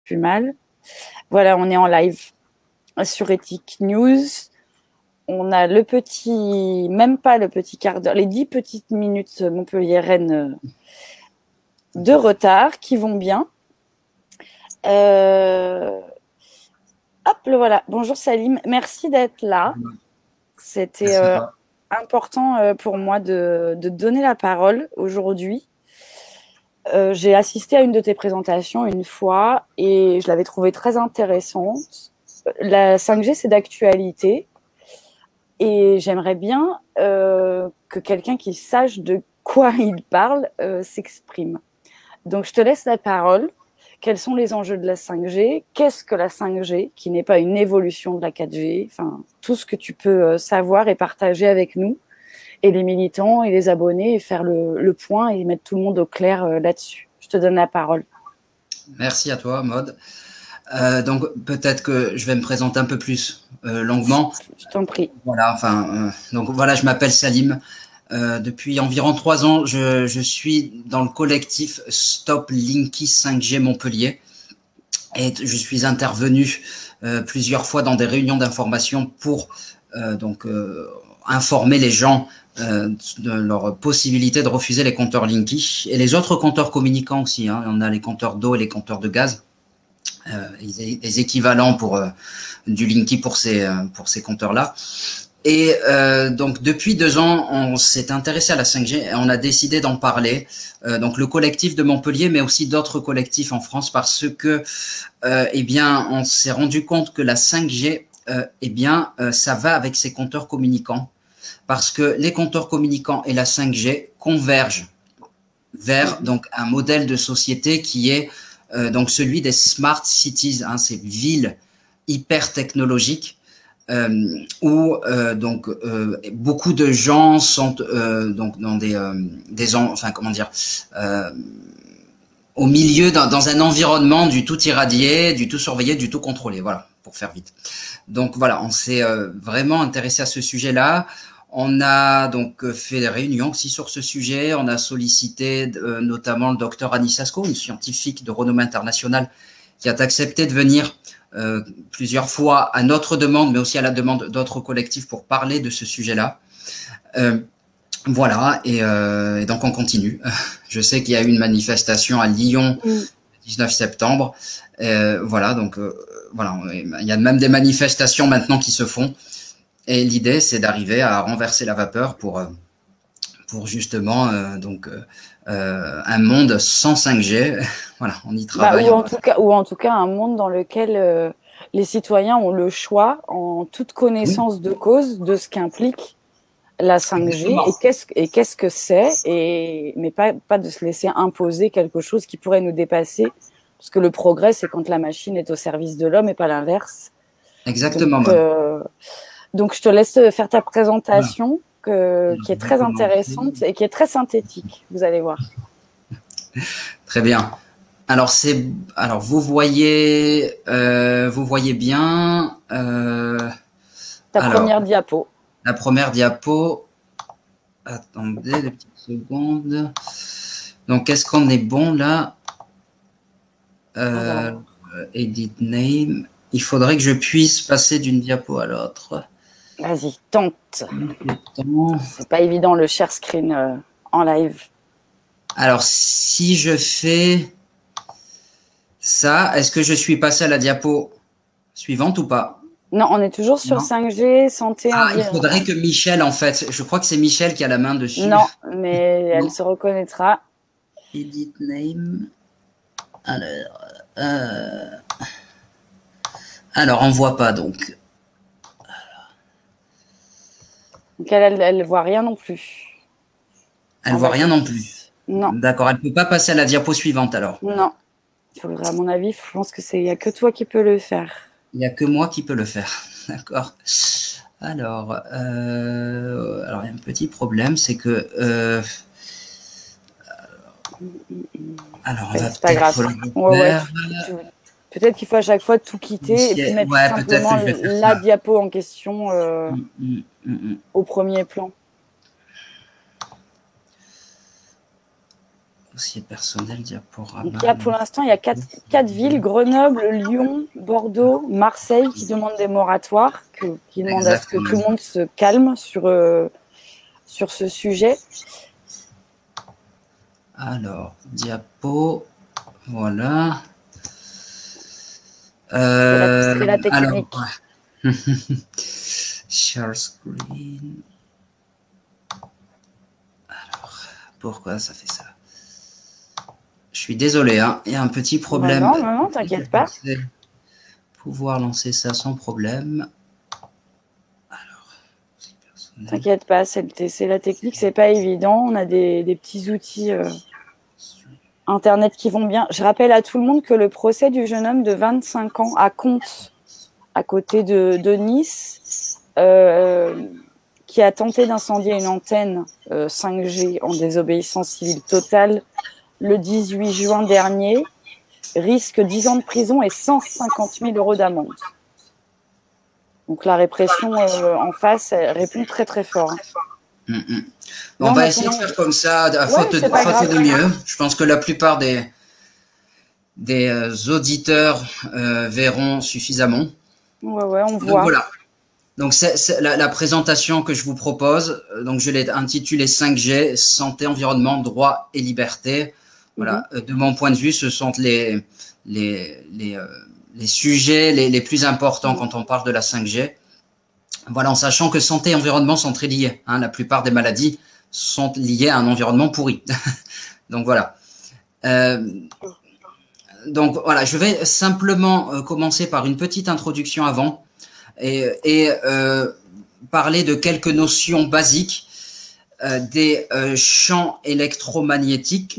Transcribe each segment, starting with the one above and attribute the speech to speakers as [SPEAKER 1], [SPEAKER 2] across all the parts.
[SPEAKER 1] plus mal. Voilà, on est en live sur Ethic News. On a le petit, même pas le petit quart d'heure, les 10 petites minutes Montpellier-Rennes de retard qui vont bien. Hop, le voilà. Bonjour Salim, merci d'être là. C'était important pour moi de donner la parole aujourd'hui. J'ai assisté à une de tes présentations une fois et je l'avais trouvée très intéressante. La 5G, c'est d'actualité et j'aimerais bien que quelqu'un qui sache de quoi il parle s'exprime. Donc, je te laisse la parole. Quels sont les enjeux de la 5G? Qu'est-ce que la 5G, qui n'est pas une évolution de la 4G? Enfin, tout ce que tu peux savoir et partager avec nous et les militants et les abonnés et faire le point et mettre tout le monde au clair là-dessus. Je te donne la parole.
[SPEAKER 2] Merci à toi, Maud. Donc, peut-être que je vais me présenter un peu plus longuement.
[SPEAKER 1] Je t'en prie.
[SPEAKER 2] Voilà, donc voilà, je m'appelle Salim. Depuis environ 3 ans, je suis dans le collectif Stop Linky 5G Montpellier et je suis intervenu plusieurs fois dans des réunions d'information pour informer les gens de leur possibilité de refuser les compteurs Linky et les autres compteurs communicants aussi. Hein. On a les compteurs d'eau et les compteurs de gaz. Les équivalents pour du Linky pour ces compteurs-là. Et donc depuis 2 ans, on s'est intéressé à la 5G et on a décidé d'en parler. Donc le collectif de Montpellier, mais aussi d'autres collectifs en France, parce que eh bien, on s'est rendu compte que la 5G, eh bien, ça va avec ces compteurs communicants, parce que les compteurs communicants et la 5G convergent vers donc un modèle de société qui est donc celui des smart cities, hein, ces villes hyper technologiques où beaucoup de gens sont donc dans au milieu dans un environnement du tout irradié, du tout surveillé, du tout contrôlé. Voilà, pour faire vite. Donc voilà, on s'est vraiment intéressé à ce sujet-là. On a donc fait des réunions aussi sur ce sujet. On a sollicité notamment le docteur Annie Sasko, une scientifique de renommée internationale, qui a accepté de venir plusieurs fois à notre demande, mais aussi à la demande d'autres collectifs pour parler de ce sujet-là. Voilà, et donc on continue. Je sais qu'il y a eu une manifestation à Lyon le 19 septembre. Voilà, donc voilà, il y a même des manifestations maintenant qui se font. Et l'idée, c'est d'arriver à renverser la vapeur pour justement un monde sans 5G. Voilà, on y travaille.
[SPEAKER 1] Ou en tout cas un monde dans lequel les citoyens ont le choix, en toute connaissance de cause, de ce qu'implique la 5G et qu'est-ce que c'est, mais pas de se laisser imposer quelque chose qui pourrait nous dépasser, parce que le progrès, c'est quand la machine est au service de l'homme et pas l'inverse.
[SPEAKER 2] Exactement.
[SPEAKER 1] Donc, je te laisse faire ta présentation qui est très intéressante et qui est très synthétique. Vous allez voir.
[SPEAKER 2] Très bien. Alors, vous voyez bien
[SPEAKER 1] première diapo.
[SPEAKER 2] La première diapo. Attendez 2 petites secondes. Donc, est-ce qu'on est bon là? Edit name. Il faudrait que je puisse passer d'une diapo à l'autre.
[SPEAKER 1] Vas-y, tente. C'est pas évident le share screen en live.
[SPEAKER 2] Alors, si je fais ça, est-ce que je suis passé à la diapo suivante ou pas?
[SPEAKER 1] Non, on est toujours sur 5G, santé,
[SPEAKER 2] il faudrait que Michel, en fait, je crois que c'est Michel qui a la main dessus.
[SPEAKER 1] Non, mais elle se reconnaîtra.
[SPEAKER 2] Edit name. Alors, on voit pas donc.
[SPEAKER 1] Donc elle voit rien non plus.
[SPEAKER 2] Elle voit rien non plus.
[SPEAKER 1] Non.
[SPEAKER 2] D'accord, elle peut pas passer à la diapo suivante alors.
[SPEAKER 1] Non. Il faudrait, à mon avis, je pense que il y a que toi qui peux le faire.
[SPEAKER 2] Il y a que moi qui peux le faire. D'accord. Alors, il y a un petit problème, c'est que alors, on va
[SPEAKER 1] c'est pas grave. Peut-être qu'il faut à chaque fois tout quitter et puis mettre simplement la diapo en question au premier plan.
[SPEAKER 2] dossier personnel, diaporama.
[SPEAKER 1] Donc, pour l'instant, il y a quatre villes, Grenoble, Lyon, Bordeaux, Marseille, qui demandent des moratoires, qui demandent à ce que tout le monde se calme sur ce sujet.
[SPEAKER 2] Alors, diapo, voilà.
[SPEAKER 1] C'est la technique.
[SPEAKER 2] Alors, ouais. Share screen. Alors, pourquoi ça fait ça? Je suis désolé, hein, il y a un petit problème.
[SPEAKER 1] Non, t'inquiète pas.
[SPEAKER 2] Pouvoir lancer ça sans problème. Alors,
[SPEAKER 1] t'inquiète pas, c'est la technique, c'est pas évident. On a des petits outils Internet qui vont bien. Je rappelle à tout le monde que le procès du jeune homme de 25 ans à Contes, à côté de Nice, qui a tenté d'incendier une antenne 5G en désobéissance civile totale le 18 juin dernier, risque 10 ans de prison et 150 000 € d'amende. Donc la répression en face, elle répond très très fort.
[SPEAKER 2] On va essayer de faire comme ça, à faute de mieux. Je pense que la plupart des auditeurs verront suffisamment.
[SPEAKER 1] Ouais, on voit.
[SPEAKER 2] Donc voilà. Donc c'est la présentation que je vous propose. Donc je l'ai intitulée 5G, santé, environnement, droit et liberté. Voilà. De mon point de vue, ce sont les sujets les plus importants quand on parle de la 5G. Voilà, en sachant que santé et environnement sont très liés. Hein, la plupart des maladies sont liées à un environnement pourri. Donc voilà. Donc voilà, je vais simplement commencer par une petite introduction avant et parler de quelques notions basiques des champs électromagnétiques.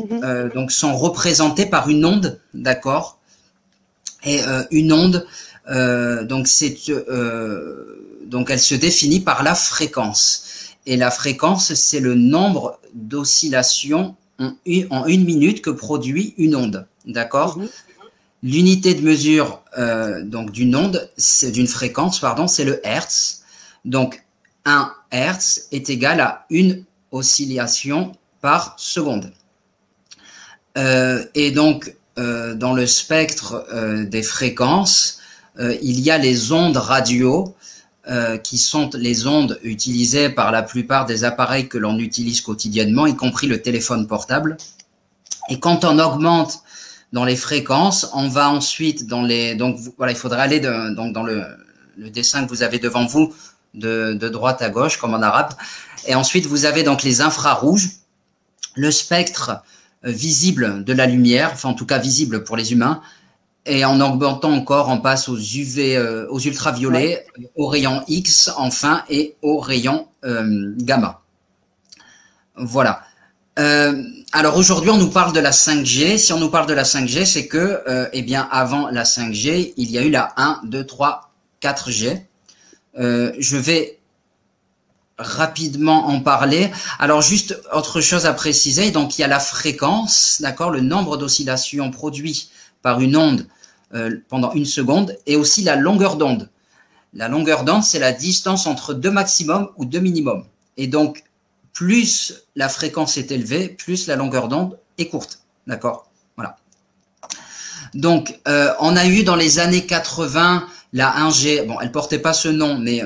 [SPEAKER 2] Donc sont représentés par une onde, d'accord. Et une onde, donc elle se définit par la fréquence. Et la fréquence, c'est le nombre d'oscillations en une minute que produit une onde, d'accord. L'unité de mesure donc d'une onde, d'une fréquence, pardon, c'est le hertz. Donc 1 hertz est égal à une oscillation par seconde. Et donc dans le spectre des fréquences, il y a les ondes radio, qui sont les ondes utilisées par la plupart des appareils que l'on utilise quotidiennement, y compris le téléphone portable. Et quand on augmente dans les fréquences, on va ensuite dans les... Donc voilà, il faudrait aller donc dans le dessin que vous avez devant vous, de droite à gauche, comme en arabe. Et ensuite, vous avez donc les infrarouges, le spectre visible de la lumière, enfin en tout cas visible pour les humains. Et en augmentant encore, on passe aux UV, aux ultraviolets, aux rayons X, enfin, et aux rayons gamma. Voilà. Alors aujourd'hui, on nous parle de la 5G. Si on nous parle de la 5G, c'est que, eh bien, avant la 5G, il y a eu la 1, 2, 3, 4G. Je vais rapidement en parler. Alors juste autre chose à préciser. Donc il y a la fréquence, d'accord, le nombre d'oscillations produit par une onde pendant une seconde, et aussi la longueur d'onde. La longueur d'onde, c'est la distance entre deux maximums ou deux minimums. Et donc, plus la fréquence est élevée, plus la longueur d'onde est courte. D'accord? Voilà. Donc, on a eu dans les années 80 la 1G. Bon, elle portait pas ce nom, mais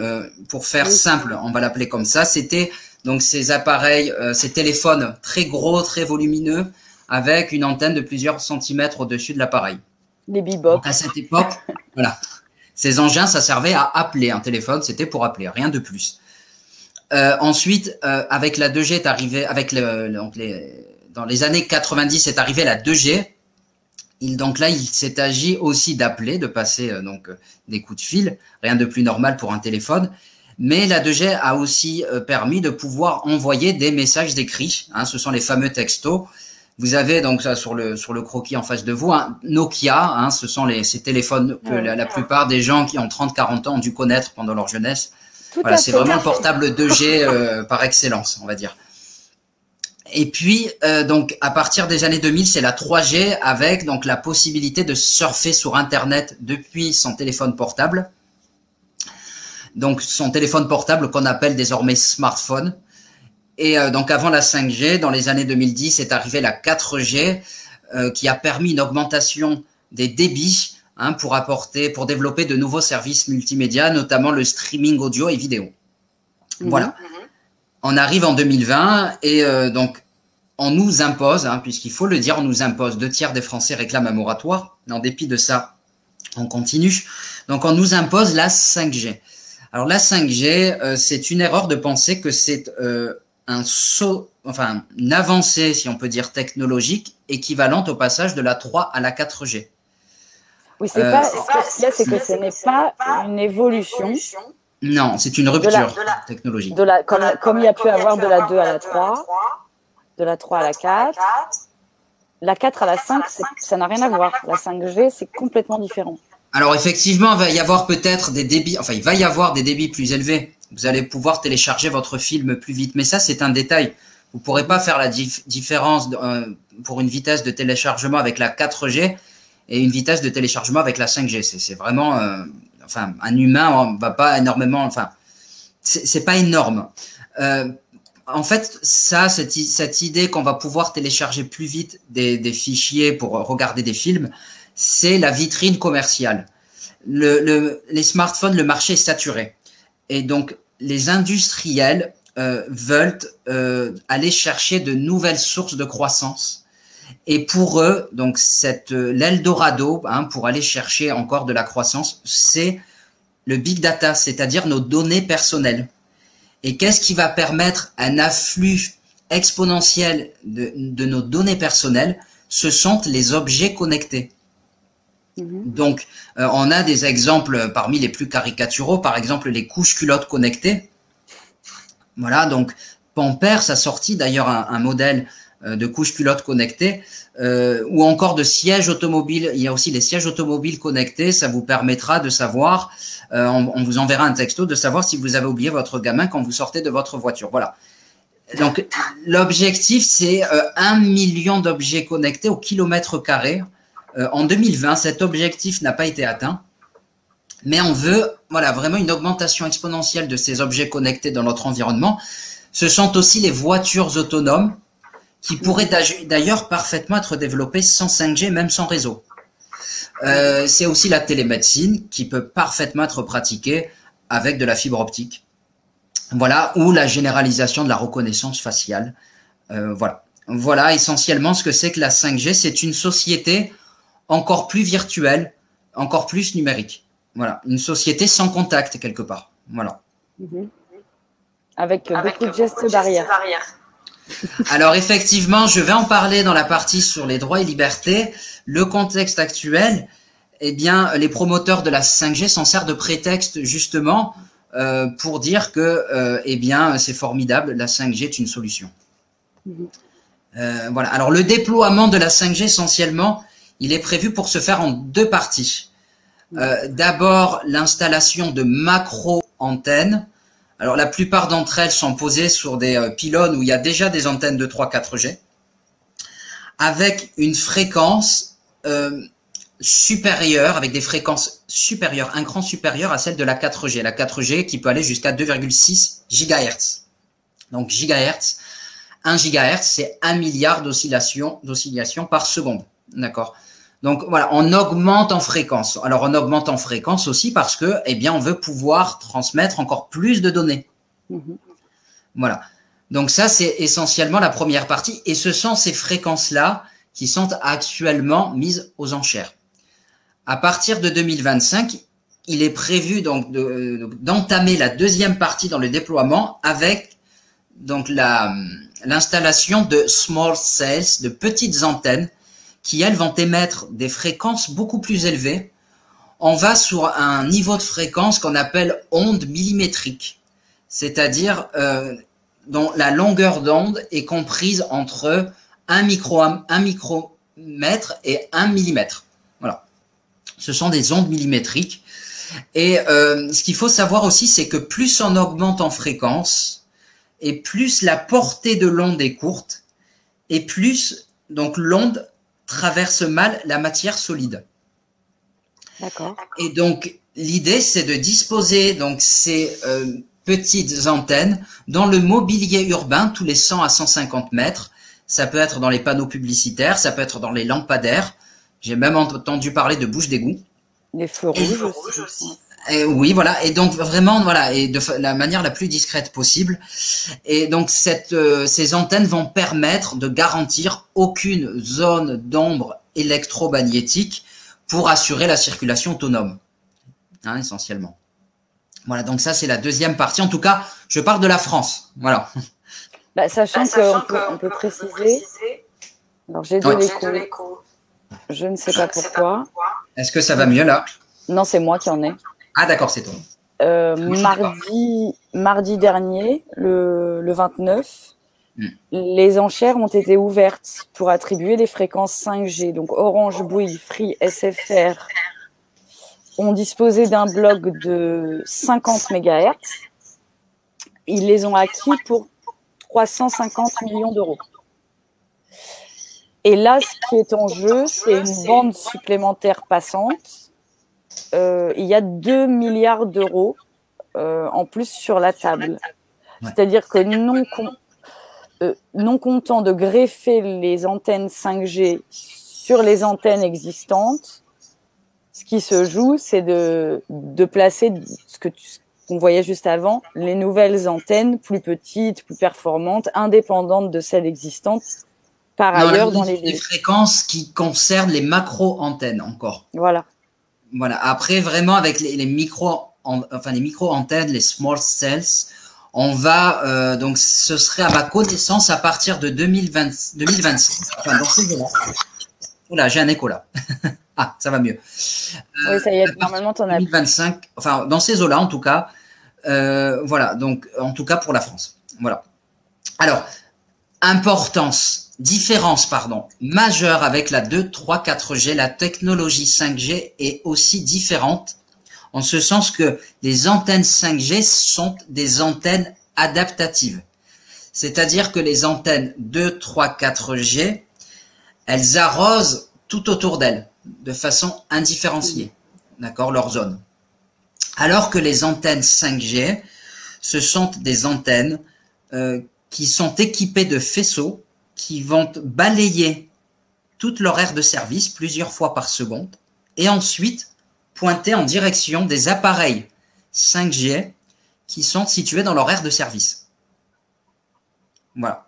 [SPEAKER 2] pour faire simple, on va l'appeler comme ça. C'était donc ces appareils, ces téléphones très gros, très volumineux, avec une antenne de plusieurs centimètres au-dessus de l'appareil.
[SPEAKER 1] Les bebop.
[SPEAKER 2] À cette époque, voilà, ces engins, ça servait à appeler un téléphone, c'était pour appeler, rien de plus. Ensuite, avec la 2G est arrivé, dans les années 90 est arrivée la 2G. Donc là, il s'est agi aussi d'appeler, de passer des coups de fil, rien de plus normal pour un téléphone. Mais la 2G a aussi permis de pouvoir envoyer des messages décrits. Hein, ce sont les fameux textos. Vous avez donc ça sur le croquis en face de vous, un Nokia. Hein, ce sont ces téléphones que la plupart des gens qui ont 30-40 ans ont dû connaître pendant leur jeunesse. Voilà, c'est vraiment le portable 2G par excellence, on va dire. Et puis, donc, à partir des années 2000, c'est la 3G avec donc la possibilité de surfer sur Internet depuis son téléphone portable. Donc, son téléphone portable qu'on appelle désormais smartphone. Et donc avant la 5G, dans les années 2010, est arrivée la 4G qui a permis une augmentation des débits pour développer de nouveaux services multimédia, notamment le streaming audio et vidéo. Voilà. On arrive en 2020 et donc on nous impose, puisqu'il faut le dire, on nous impose, 2/3 des Français réclament un moratoire. En dépit de ça, on continue. Donc, on nous impose la 5G. Alors, la 5G, c'est une erreur de penser que c'est une avancée, si on peut dire, technologique, équivalente au passage de la 3 à la 4G.
[SPEAKER 1] Oui, ce qu'il y a, c'est que ce n'est pas une évolution.
[SPEAKER 2] Non, c'est une rupture technologique.
[SPEAKER 1] Comme il y a pu avoir de la 2 à la 3, de la 3 à la 4. La 4 à la 5, ça n'a rien à voir. La 5G, c'est complètement différent.
[SPEAKER 2] Alors, effectivement, il va y avoir peut-être des débits, il va y avoir des débits plus élevés. Vous allez pouvoir télécharger votre film plus vite. Mais ça, c'est un détail. Vous ne pourrez pas faire la différence pour une vitesse de téléchargement avec la 4G et une vitesse de téléchargement avec la 5G. C'est vraiment, un humain, on va pas énormément, c'est pas énorme. En fait, cette idée qu'on va pouvoir télécharger plus vite des fichiers pour regarder des films, c'est la vitrine commerciale. Les smartphones, le marché est saturé. Et donc, les industriels veulent aller chercher de nouvelles sources de croissance. Et pour eux, donc l'Eldorado, pour aller chercher encore de la croissance, c'est le big data, c'est-à-dire nos données personnelles. Et qu'est-ce qui va permettre un afflux exponentiel de nos données personnelles? Ce sont les objets connectés. Donc, on a des exemples parmi les plus caricaturaux, par exemple les couches culottes connectées. Voilà, donc Pampers a sorti d'ailleurs un modèle de couches culottes connectées ou encore de sièges automobiles. Il y a aussi les sièges automobiles connectés. Ça vous permettra de savoir, on vous enverra un texto, de savoir si vous avez oublié votre gamin quand vous sortez de votre voiture. Voilà. Donc, l'objectif, c'est 1 million d'objets connectés au kilomètre carré. En 2020, cet objectif n'a pas été atteint, mais on veut vraiment une augmentation exponentielle de ces objets connectés dans notre environnement. Ce sont aussi les voitures autonomes qui pourraient d'ailleurs parfaitement être développées sans 5G, même sans réseau. C'est aussi la télémédecine qui peut parfaitement être pratiquée avec de la fibre optique. Voilà, ou la généralisation de la reconnaissance faciale. Voilà essentiellement ce que c'est que la 5G. C'est une société encore plus virtuelle, encore plus numérique. Voilà, une société sans contact quelque part. Voilà.
[SPEAKER 1] Avec beaucoup de gestes barrières.
[SPEAKER 2] Alors effectivement, je vais en parler dans la partie sur les droits et libertés. Le contexte actuel, eh bien, les promoteurs de la 5G s'en servent de prétexte justement pour dire que, eh bien, c'est formidable, la 5G est une solution. Voilà. Alors le déploiement de la 5G essentiellement, il est prévu pour se faire en 2 parties. D'abord, l'installation de macro-antennes. Alors, la plupart d'entre elles sont posées sur des pylônes où il y a déjà des antennes de 3-4G, avec une fréquence supérieure, avec des fréquences supérieures, un cran supérieur à celle de la 4G. La 4G qui peut aller jusqu'à 2,6 GHz. Donc, gigahertz, 1 GHz, c'est 1 milliard d'oscillations par seconde. D'accord. Donc voilà, on augmente en fréquence. Alors on augmente en fréquence aussi parce que, eh bien, on veut pouvoir transmettre encore plus de données. Voilà. Donc ça, c'est essentiellement la première partie. Et ce sont ces fréquences-là qui sont actuellement mises aux enchères. À partir de 2025, il est prévu donc d'entamer la 2e partie dans le déploiement avec donc l'installation de small cells, de petites antennes qui, elles, vont émettre des fréquences beaucoup plus élevées. On va sur un niveau de fréquence qu'on appelle onde millimétrique, c'est-à-dire dont la longueur d'onde est comprise entre 1 micromètre et 1 millimètre. Voilà. Ce sont des ondes millimétriques. Et ce qu'il faut savoir aussi, c'est que plus on augmente en fréquence, et plus la portée de l'onde est courte, et plus donc l'onde traverse mal la matière solide.
[SPEAKER 1] D'accord.
[SPEAKER 2] Et donc l'idée, c'est de disposer donc ces petites antennes dans le mobilier urbain tous les 100 à 150 mètres. Ça peut être dans les panneaux publicitaires, ça peut être dans les lampadaires. J'ai même entendu parler de bouches d'égout.
[SPEAKER 1] Les feux rouges aussi.
[SPEAKER 2] Et oui, voilà. Et donc vraiment, voilà, et de la manière la plus discrète possible. Et donc ces antennes vont permettre de garantir aucune zone d'ombre électromagnétique pour assurer la circulation autonome, hein, essentiellement. Voilà. Donc ça, c'est la deuxième partie. En tout cas, je parle de la France. Voilà.
[SPEAKER 1] Bah, sachant qu'on peut préciser. Alors j'ai de l'écho. Je ne sais pas pourquoi.
[SPEAKER 2] Est-ce que ça va mieux là?
[SPEAKER 1] Non, c'est moi qui en ai.
[SPEAKER 2] Ah d'accord, c'est toi.
[SPEAKER 1] Mardi dernier, le 29, les enchères ont été ouvertes pour attribuer les fréquences 5G. Donc Orange, Bouygues, Free, SFR ont disposé d'un bloc de 50 MHz. Ils les ont acquis pour 350 millions d'euros. Et là, ce qui est en jeu, c'est une bande supplémentaire passante. Il y a 2 milliards d'euros en plus sur la table. Ouais. C'est-à-dire que non content de greffer les antennes 5G sur les antennes existantes, ce qui se joue, c'est de placer qu'on voyait juste avant, les nouvelles antennes plus petites, plus performantes, indépendantes de celles existantes, par ailleurs dans les villes.
[SPEAKER 2] Les fréquences qui concernent les macro-antennes encore.
[SPEAKER 1] Voilà.
[SPEAKER 2] Voilà. Après, vraiment, avec les micro-antennes, les small cells, on va, donc, ce serait à ma connaissance à partir de 2026. Enfin, dans ces là. Oula, j'ai un écho là. Ah, ça va mieux.
[SPEAKER 1] Oui, ça y est, normalement, t'en as.
[SPEAKER 2] 2025, enfin, dans ces eaux-là, en tout cas. Voilà, donc, en tout cas pour la France. Voilà. Alors, différence majeure avec la 2, 3, 4G, la technologie 5G est aussi différente, en ce sens que les antennes 5G sont des antennes adaptatives. C'est-à-dire que les antennes 2, 3, 4G, elles arrosent tout autour d'elles, de façon indifférenciée, d'accord, leur zone. Alors que les antennes 5G, ce sont des antennes qui sont équipées de faisceaux qui vont balayer toute leur aire de service plusieurs fois par seconde et ensuite pointer en direction des appareils 5G qui sont situés dans leur aire de service. Voilà.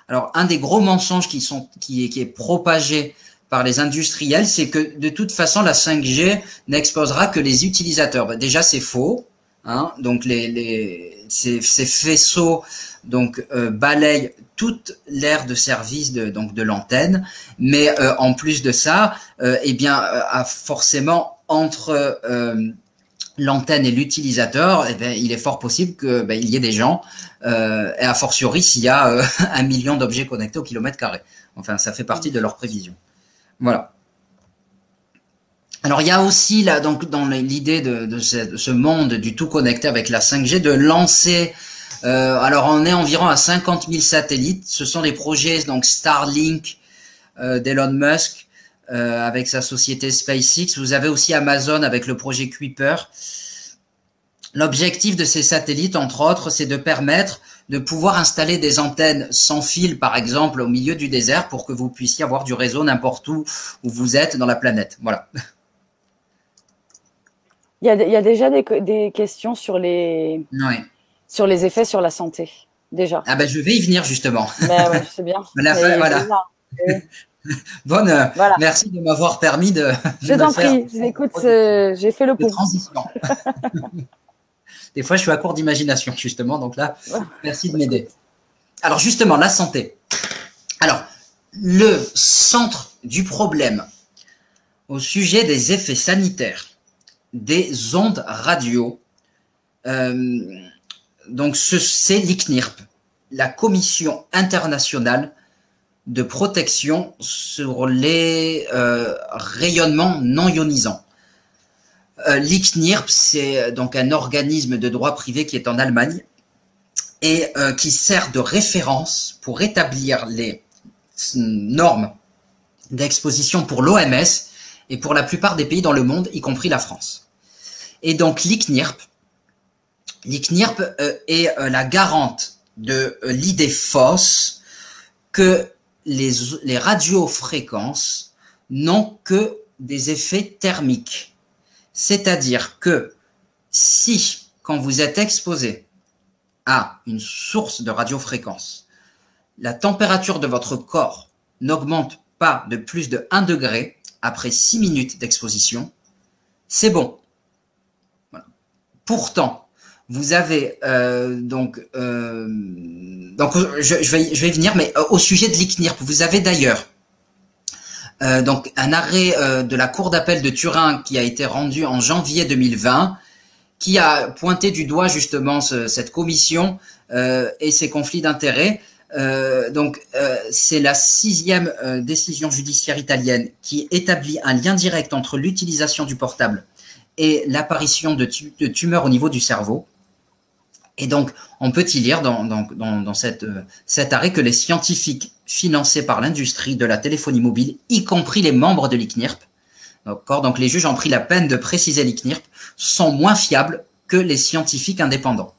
[SPEAKER 2] Alors, un des gros mensonges qui est propagé par les industriels, c'est que de toute façon, la 5G n'exposera que les utilisateurs. Ben, déjà, c'est faux. Hein, donc, ces faisceaux balayent toute l'aire de service de l'antenne, mais en plus de ça, forcément entre l'antenne et l'utilisateur, il est fort possible que il y ait des gens, et a fortiori s'il y a 1 million d'objets connectés au kilomètre carré. Enfin, ça fait partie de leur prévision. Voilà. Alors, il y a aussi là, donc, dans l'idée de ce monde du tout connecté avec la 5G, de lancer. Alors, on est environ à 50 000 satellites. Ce sont les projets donc Starlink d'Elon Musk avec sa société SpaceX. Vous avez aussi Amazon avec le projet Kuiper. L'objectif de ces satellites, entre autres, c'est de permettre de pouvoir installer des antennes sans fil, par exemple, au milieu du désert pour que vous puissiez avoir du réseau n'importe où vous êtes dans la planète. Voilà.
[SPEAKER 1] Il y a déjà des questions sur les effets sur la santé, déjà.
[SPEAKER 2] Ah ben, je vais y venir, justement.
[SPEAKER 1] Ben ouais, c'est bien.
[SPEAKER 2] Voilà. Bonne, voilà. Merci de m'avoir permis de
[SPEAKER 1] je t'en prie, écoute, j'ai fait le pont.
[SPEAKER 2] Transition. Des fois, je suis à court d'imagination, justement. Donc là, merci de m'aider. Alors, justement, la santé. Alors, le centre du problème au sujet des effets sanitaires des ondes radio, donc c'est l'ICNIRP, la Commission internationale de protection sur les rayonnements non ionisants. L'ICNIRP, c'est donc un organisme de droit privé qui est en Allemagne et qui sert de référence pour établir les normes d'exposition pour l'OMS et pour la plupart des pays dans le monde, y compris la France. Et donc l'ICNIRP l'ICNIRP est la garante de l'idée fausse que les radiofréquences n'ont que des effets thermiques. C'est-à-dire que si, quand vous êtes exposé à une source de radiofréquence, la température de votre corps n'augmente pas de plus de 1 degré après 6 minutes d'exposition, c'est bon. Voilà. Pourtant, vous avez donc je vais y venir, mais au sujet de l'ICNIRP, vous avez d'ailleurs donc un arrêt de la Cour d'appel de Turin qui a été rendu en janvier 2020, qui a pointé du doigt justement cette commission et ses conflits d'intérêts. C'est la 6e décision judiciaire italienne qui établit un lien direct entre l'utilisation du portable et l'apparition de tumeurs au niveau du cerveau. Et donc, on peut y lire dans cet arrêt que les scientifiques financés par l'industrie de la téléphonie mobile, y compris les membres de l'ICNIRP, donc les juges ont pris la peine de préciser l'ICNIRP, sont moins fiables que les scientifiques indépendants.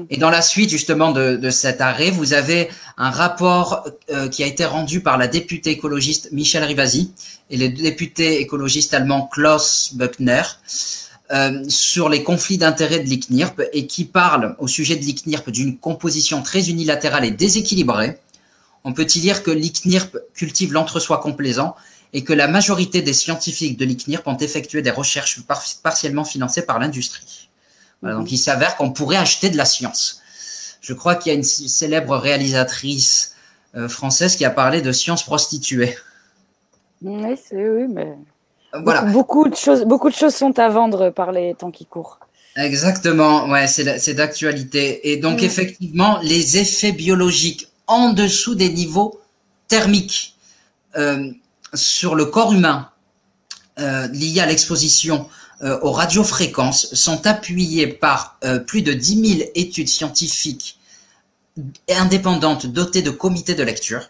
[SPEAKER 2] Et dans la suite justement de cet arrêt, vous avez un rapport qui a été rendu par la députée écologiste Michèle Rivasi et le député écologiste allemand Klaus Buchner sur les conflits d'intérêts de l'ICNIRP et qui parle au sujet de l'ICNIRP d'une composition très unilatérale et déséquilibrée. On peut y lire que l'ICNIRP cultive l'entre-soi complaisant et que la majorité des scientifiques de l'ICNIRP ont effectué des recherches partiellement financées par l'industrie. Voilà, donc il s'avère qu'on pourrait acheter de la science. Je crois qu'il y a une célèbre réalisatrice française qui a parlé de science prostituée.
[SPEAKER 1] Oui, mais
[SPEAKER 2] voilà.
[SPEAKER 1] Beaucoup de choses sont à vendre par les temps qui courent.
[SPEAKER 2] Exactement, ouais, c'est d'actualité. Et donc effectivement, les effets biologiques en dessous des niveaux thermiques sur le corps humain liés à l'exposition aux radiofréquences sont appuyés par plus de 10 000 études scientifiques indépendantes dotées de comités de lecture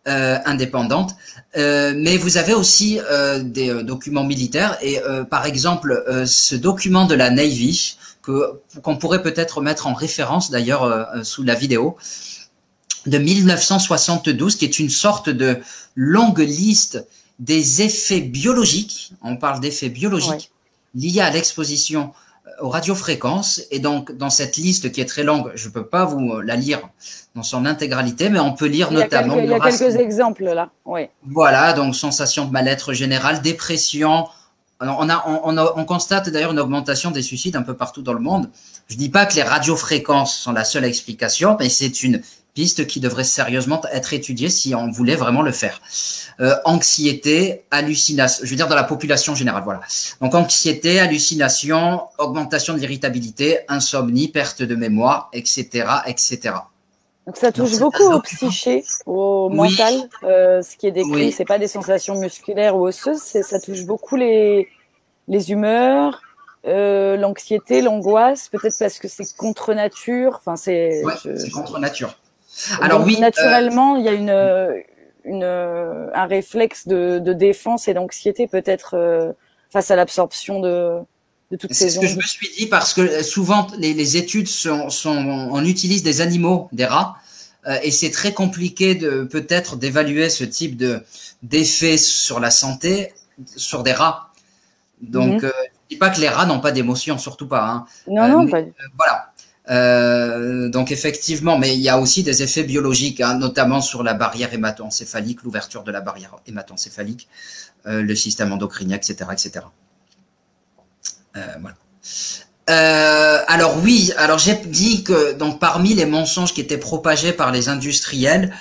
[SPEAKER 2] indépendantes. Mais vous avez aussi des documents militaires et par exemple ce document de la Navy qu'on pourrait peut-être mettre en référence d'ailleurs sous la vidéo de 1972 qui est une sorte de longue liste des effets biologiques, on parle d'effets biologiques liés à l'exposition aux radiofréquences. Et donc, dans cette liste qui est très longue, je ne peux pas vous la lire dans son intégralité, mais on peut lire notamment…
[SPEAKER 1] Il y a quelques exemples là. Oui.
[SPEAKER 2] Voilà, donc sensation de mal-être général, dépression. Alors, on constate d'ailleurs une augmentation des suicides un peu partout dans le monde. Je ne dis pas que les radiofréquences sont la seule explication, mais c'est une piste qui devrait sérieusement être étudiée si on voulait vraiment le faire. Anxiété, hallucination, je veux dire dans la population générale, voilà. Donc anxiété, hallucination, augmentation de l'irritabilité, insomnie, perte de mémoire, etc., etc.
[SPEAKER 1] Donc ça touche beaucoup au psyché, au mental. Ce qui est décrit, c'est pas des sensations musculaires ou osseuses, ça touche beaucoup les humeurs, l'anxiété, l'angoisse, peut-être parce que c'est contre nature. Enfin, c'est
[SPEAKER 2] contre nature.
[SPEAKER 1] Alors donc, oui, naturellement, il y a un réflexe de défense et d'anxiété peut-être face à l'absorption de toutes ces ondes.
[SPEAKER 2] C'est ce que je me suis dit parce que souvent les études on utilise des animaux, des rats, et c'est très compliqué peut-être d'évaluer ce type d'effet sur la santé sur des rats. Donc, je ne dis pas que les rats n'ont pas d'émotion, surtout pas. Hein.
[SPEAKER 1] Non, pas.
[SPEAKER 2] Voilà. Donc effectivement, mais il y a aussi des effets biologiques, hein, notamment sur la barrière hémato-encéphalique, l'ouverture de la barrière hémato-encéphalique, le système endocrinien, etc., etc. Voilà. Alors oui, alors j'ai dit que donc parmi les mensonges qui étaient propagés par les industriels,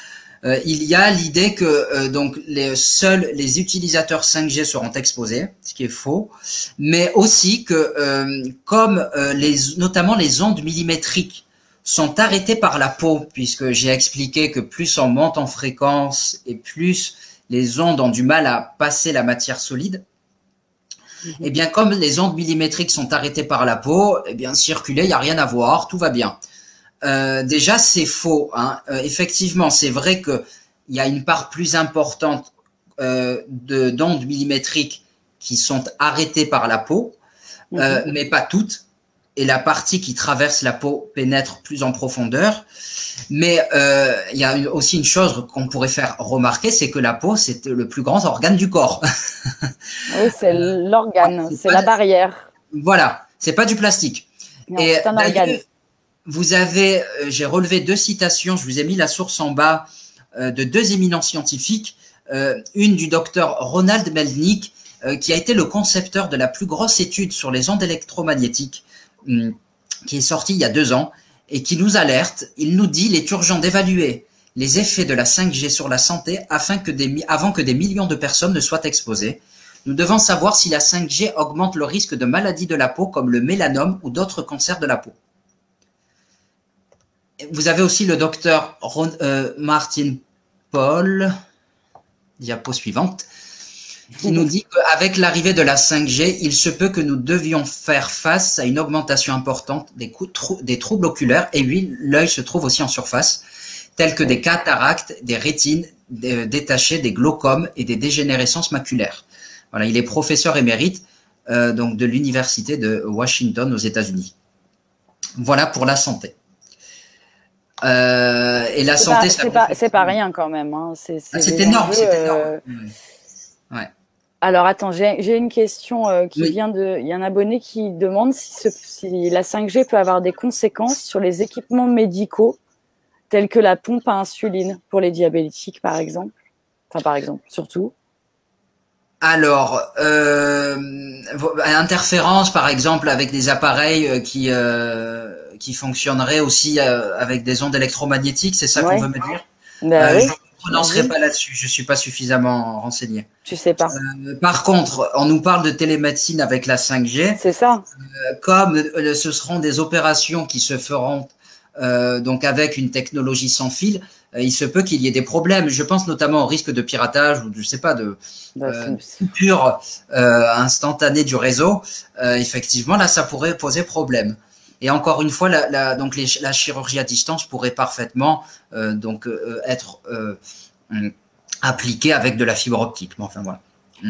[SPEAKER 2] il y a l'idée que donc seuls les utilisateurs 5G seront exposés, ce qui est faux, mais aussi que comme notamment les ondes millimétriques sont arrêtées par la peau, puisque j'ai expliqué que plus on monte en fréquence et plus les ondes ont du mal à passer la matière solide. Eh bien, comme les ondes millimétriques sont arrêtées par la peau, eh bien circuler, il n'y a rien à voir, tout va bien. Déjà, c'est faux. Hein. Effectivement, c'est vrai qu'il y a une part plus importante d'ondes millimétriques qui sont arrêtées par la peau, mais pas toutes. et la partie qui traverse la peau pénètre plus en profondeur. Mais il y a aussi une chose qu'on pourrait faire remarquer, c'est que la peau, c'est le plus grand organe du corps.
[SPEAKER 1] Oui, c'est l'organe, c'est la barrière.
[SPEAKER 2] Voilà, c'est pas du plastique.
[SPEAKER 1] Non, c'est un organe.
[SPEAKER 2] Vous avez, j'ai relevé 2 citations, je vous ai mis la source en bas, de 2 éminents scientifiques, une du docteur Ronald Melnick, qui a été le concepteur de la plus grosse étude sur les ondes électromagnétiques, qui est sortie il y a 2 ans, et qui nous alerte. Il nous dit: il est urgent d'évaluer les effets de la 5G sur la santé avant que des millions de personnes ne soient exposées. Nous devons savoir si la 5G augmente le risque de maladies de la peau comme le mélanome ou d'autres cancers de la peau. Vous avez aussi le docteur Martin Paul, diapo suivante, qui nous dit qu'avec l'arrivée de la 5G, il se peut que nous devions faire face à une augmentation importante des troubles oculaires, et oui, l'œil se trouve aussi en surface, tels que des cataractes, des rétines détachées, des glaucomes et des dégénérescences maculaires. Voilà, il est professeur émérite donc de l'université de Washington aux États-Unis. Voilà pour la santé. Et la santé,
[SPEAKER 1] c'est pas rien quand même. Hein.
[SPEAKER 2] C'est énorme, c'est énorme. Ouais.
[SPEAKER 1] Alors attends, j'ai une question qui vient de. Il y a un abonné qui demande si la 5G peut avoir des conséquences sur les équipements médicaux tels que la pompe à insuline pour les diabétiques, par exemple. Enfin, par exemple, surtout.
[SPEAKER 2] Alors, interférence, par exemple, avec des appareils qui fonctionneraient aussi avec des ondes électromagnétiques, c'est ça qu'on veut me dire?
[SPEAKER 1] Oui.
[SPEAKER 2] Je ne prononcerai pas là-dessus, je suis pas suffisamment renseigné.
[SPEAKER 1] Tu sais pas.
[SPEAKER 2] Par contre, on nous parle de télémédecine avec la 5G.
[SPEAKER 1] C'est ça.
[SPEAKER 2] Comme ce seront des opérations qui se feront donc avec une technologie sans fil, il se peut qu'il y ait des problèmes. Je pense notamment au risque de piratage ou je sais pas de coupure instantanée du réseau. Effectivement, là, ça pourrait poser problème. Et encore une fois, donc la chirurgie à distance pourrait parfaitement être appliquée avec de la fibre optique. Mais enfin voilà.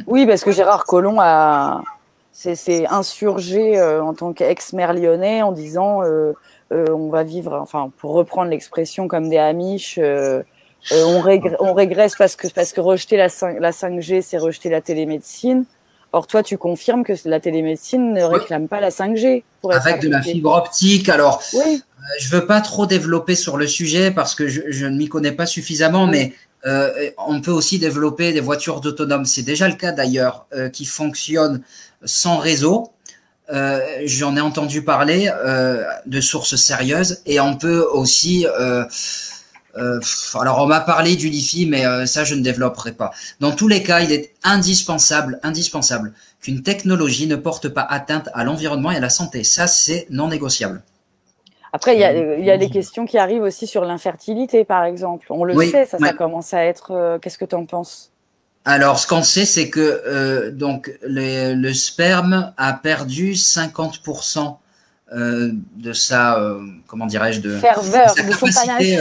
[SPEAKER 1] Oui, parce que Gérard Collomb s'est insurgé en tant qu'ex-maire lyonnais en disant on va vivre, enfin pour reprendre l'expression comme des Amish, on régresse parce que rejeter la 5G, c'est rejeter la télémédecine. Or, toi, tu confirmes que la télémédecine ne réclame pas la 5G pour être
[SPEAKER 2] avec de la fibre optique. Alors,
[SPEAKER 1] oui.
[SPEAKER 2] Je veux pas trop développer sur le sujet parce que je ne m'y connais pas suffisamment, mais on peut aussi développer des voitures autonomes. C'est déjà le cas d'ailleurs, qui fonctionnent sans réseau. J'en ai entendu parler de sources sérieuses, et on peut aussi alors on m'a parlé du Li-Fi, mais ça je ne développerai pas. Dans tous les cas, il est indispensable qu'une technologie ne porte pas atteinte à l'environnement et à la santé. Ça, c'est non négociable.
[SPEAKER 1] Après, il y a des questions qui arrivent aussi sur l'infertilité, par exemple. On le sait, ça commence à être. Qu'est-ce que tu en penses?
[SPEAKER 2] Alors, ce qu'on sait, c'est que donc le sperme a perdu 50% de sa, comment dirais-je, de
[SPEAKER 1] ferveur,
[SPEAKER 2] de sa capacité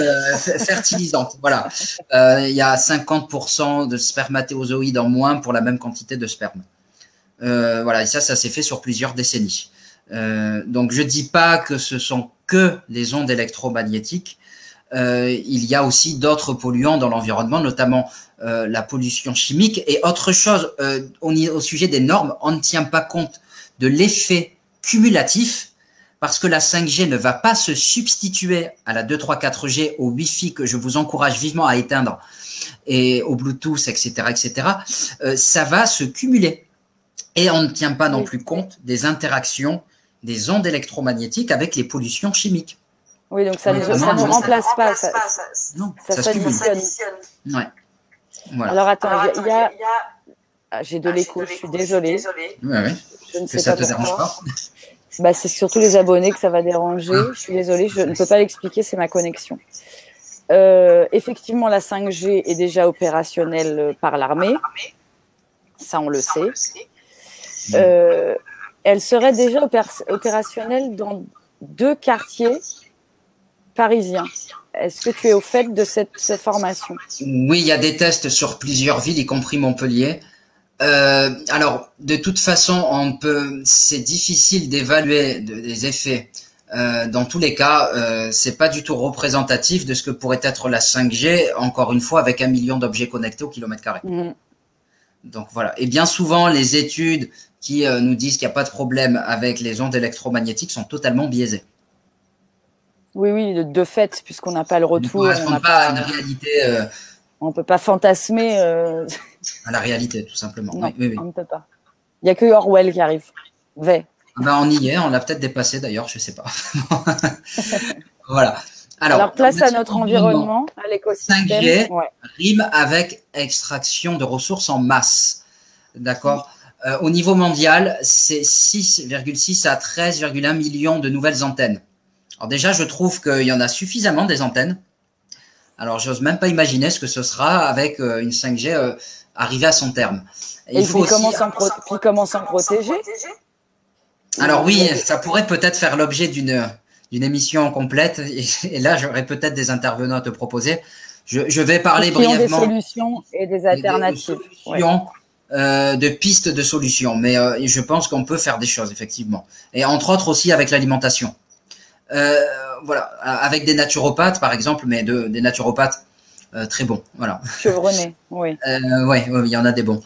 [SPEAKER 2] fertilisante. Voilà, il y a 50% de spermatéozoïdes en moins pour la même quantité de sperme. Voilà, et ça s'est fait sur plusieurs décennies. Donc, je dis pas que ce sont que les ondes électromagnétiques. Il y a aussi d'autres polluants dans l'environnement, notamment la pollution chimique. Et autre chose, au sujet des normes, on ne tient pas compte de l'effet cumulatif, parce que la 5G ne va pas se substituer à la 2, 3, 4G, au Wi-Fi que je vous encourage vivement à éteindre, et au Bluetooth, etc., etc. Ça va se cumuler. Et on ne tient pas non plus compte des interactions des ondes électromagnétiques avec les pollutions chimiques.
[SPEAKER 1] Oui, donc ça ne remplace pas.
[SPEAKER 2] Non,
[SPEAKER 1] ça s'additionne.
[SPEAKER 2] Ouais. Voilà.
[SPEAKER 1] Alors attends, j'ai de l'écho, je suis désolée.
[SPEAKER 2] Ouais. Je ne sais que ça te dérange pas.
[SPEAKER 1] Bah, c'est surtout les abonnés que ça va déranger. Je suis désolée, je ne peux pas l'expliquer, c'est ma connexion. Effectivement, la 5G est déjà opérationnelle par l'armée. Ça, on le sait. Elle serait déjà opérationnelle dans 2 quartiers parisiens. Est-ce que tu es au fait de cette formation?
[SPEAKER 2] Oui, il y a des tests sur plusieurs villes, y compris Montpellier. Alors, de toute façon, c'est difficile d'évaluer des effets. Dans tous les cas, c'est pas du tout représentatif de ce que pourrait être la 5G, encore une fois, avec 1 million d'objets connectés au kilomètre carré. Donc voilà. Et bien souvent, les études qui nous disent qu'il n'y a pas de problème avec les ondes électromagnétiques sont totalement biaisées.
[SPEAKER 1] Oui, oui, de fait, puisqu'on n'a pas le retour.
[SPEAKER 2] On ne correspond pas à une réalité.
[SPEAKER 1] On ne peut pas fantasmer.
[SPEAKER 2] À la réalité, tout simplement.
[SPEAKER 1] Non,
[SPEAKER 2] oui.
[SPEAKER 1] On ne peut pas. Il n'y a que Orwell qui arrive.
[SPEAKER 2] On y est, on l'a peut-être dépassé d'ailleurs, je ne sais pas. Voilà.
[SPEAKER 1] Alors place à notre environnement, à l'écosystème.
[SPEAKER 2] 5G rime avec extraction de ressources en masse. D'accord. Au niveau mondial, c'est 6,6 à 13,1 millions de nouvelles antennes. Alors déjà, je trouve qu'il y en a suffisamment des antennes. Alors, j'ose même pas imaginer ce que ce sera avec une 5G arrivée à son terme.
[SPEAKER 1] Et puis comment s'en protéger?
[SPEAKER 2] Alors oui, ça pourrait peut-être faire l'objet d'une émission complète. Et là, j'aurais peut-être des intervenants à te proposer. Je vais parler brièvement
[SPEAKER 1] des solutions et des alternatives.
[SPEAKER 2] De pistes de solutions. Mais je pense qu'on peut faire des choses, effectivement. Et entre autres aussi avec l'alimentation. Voilà, avec des naturopathes, par exemple, mais des naturopathes très bons. Voilà.
[SPEAKER 1] Chevronnés, oui.
[SPEAKER 2] Oui, il y en a des bons.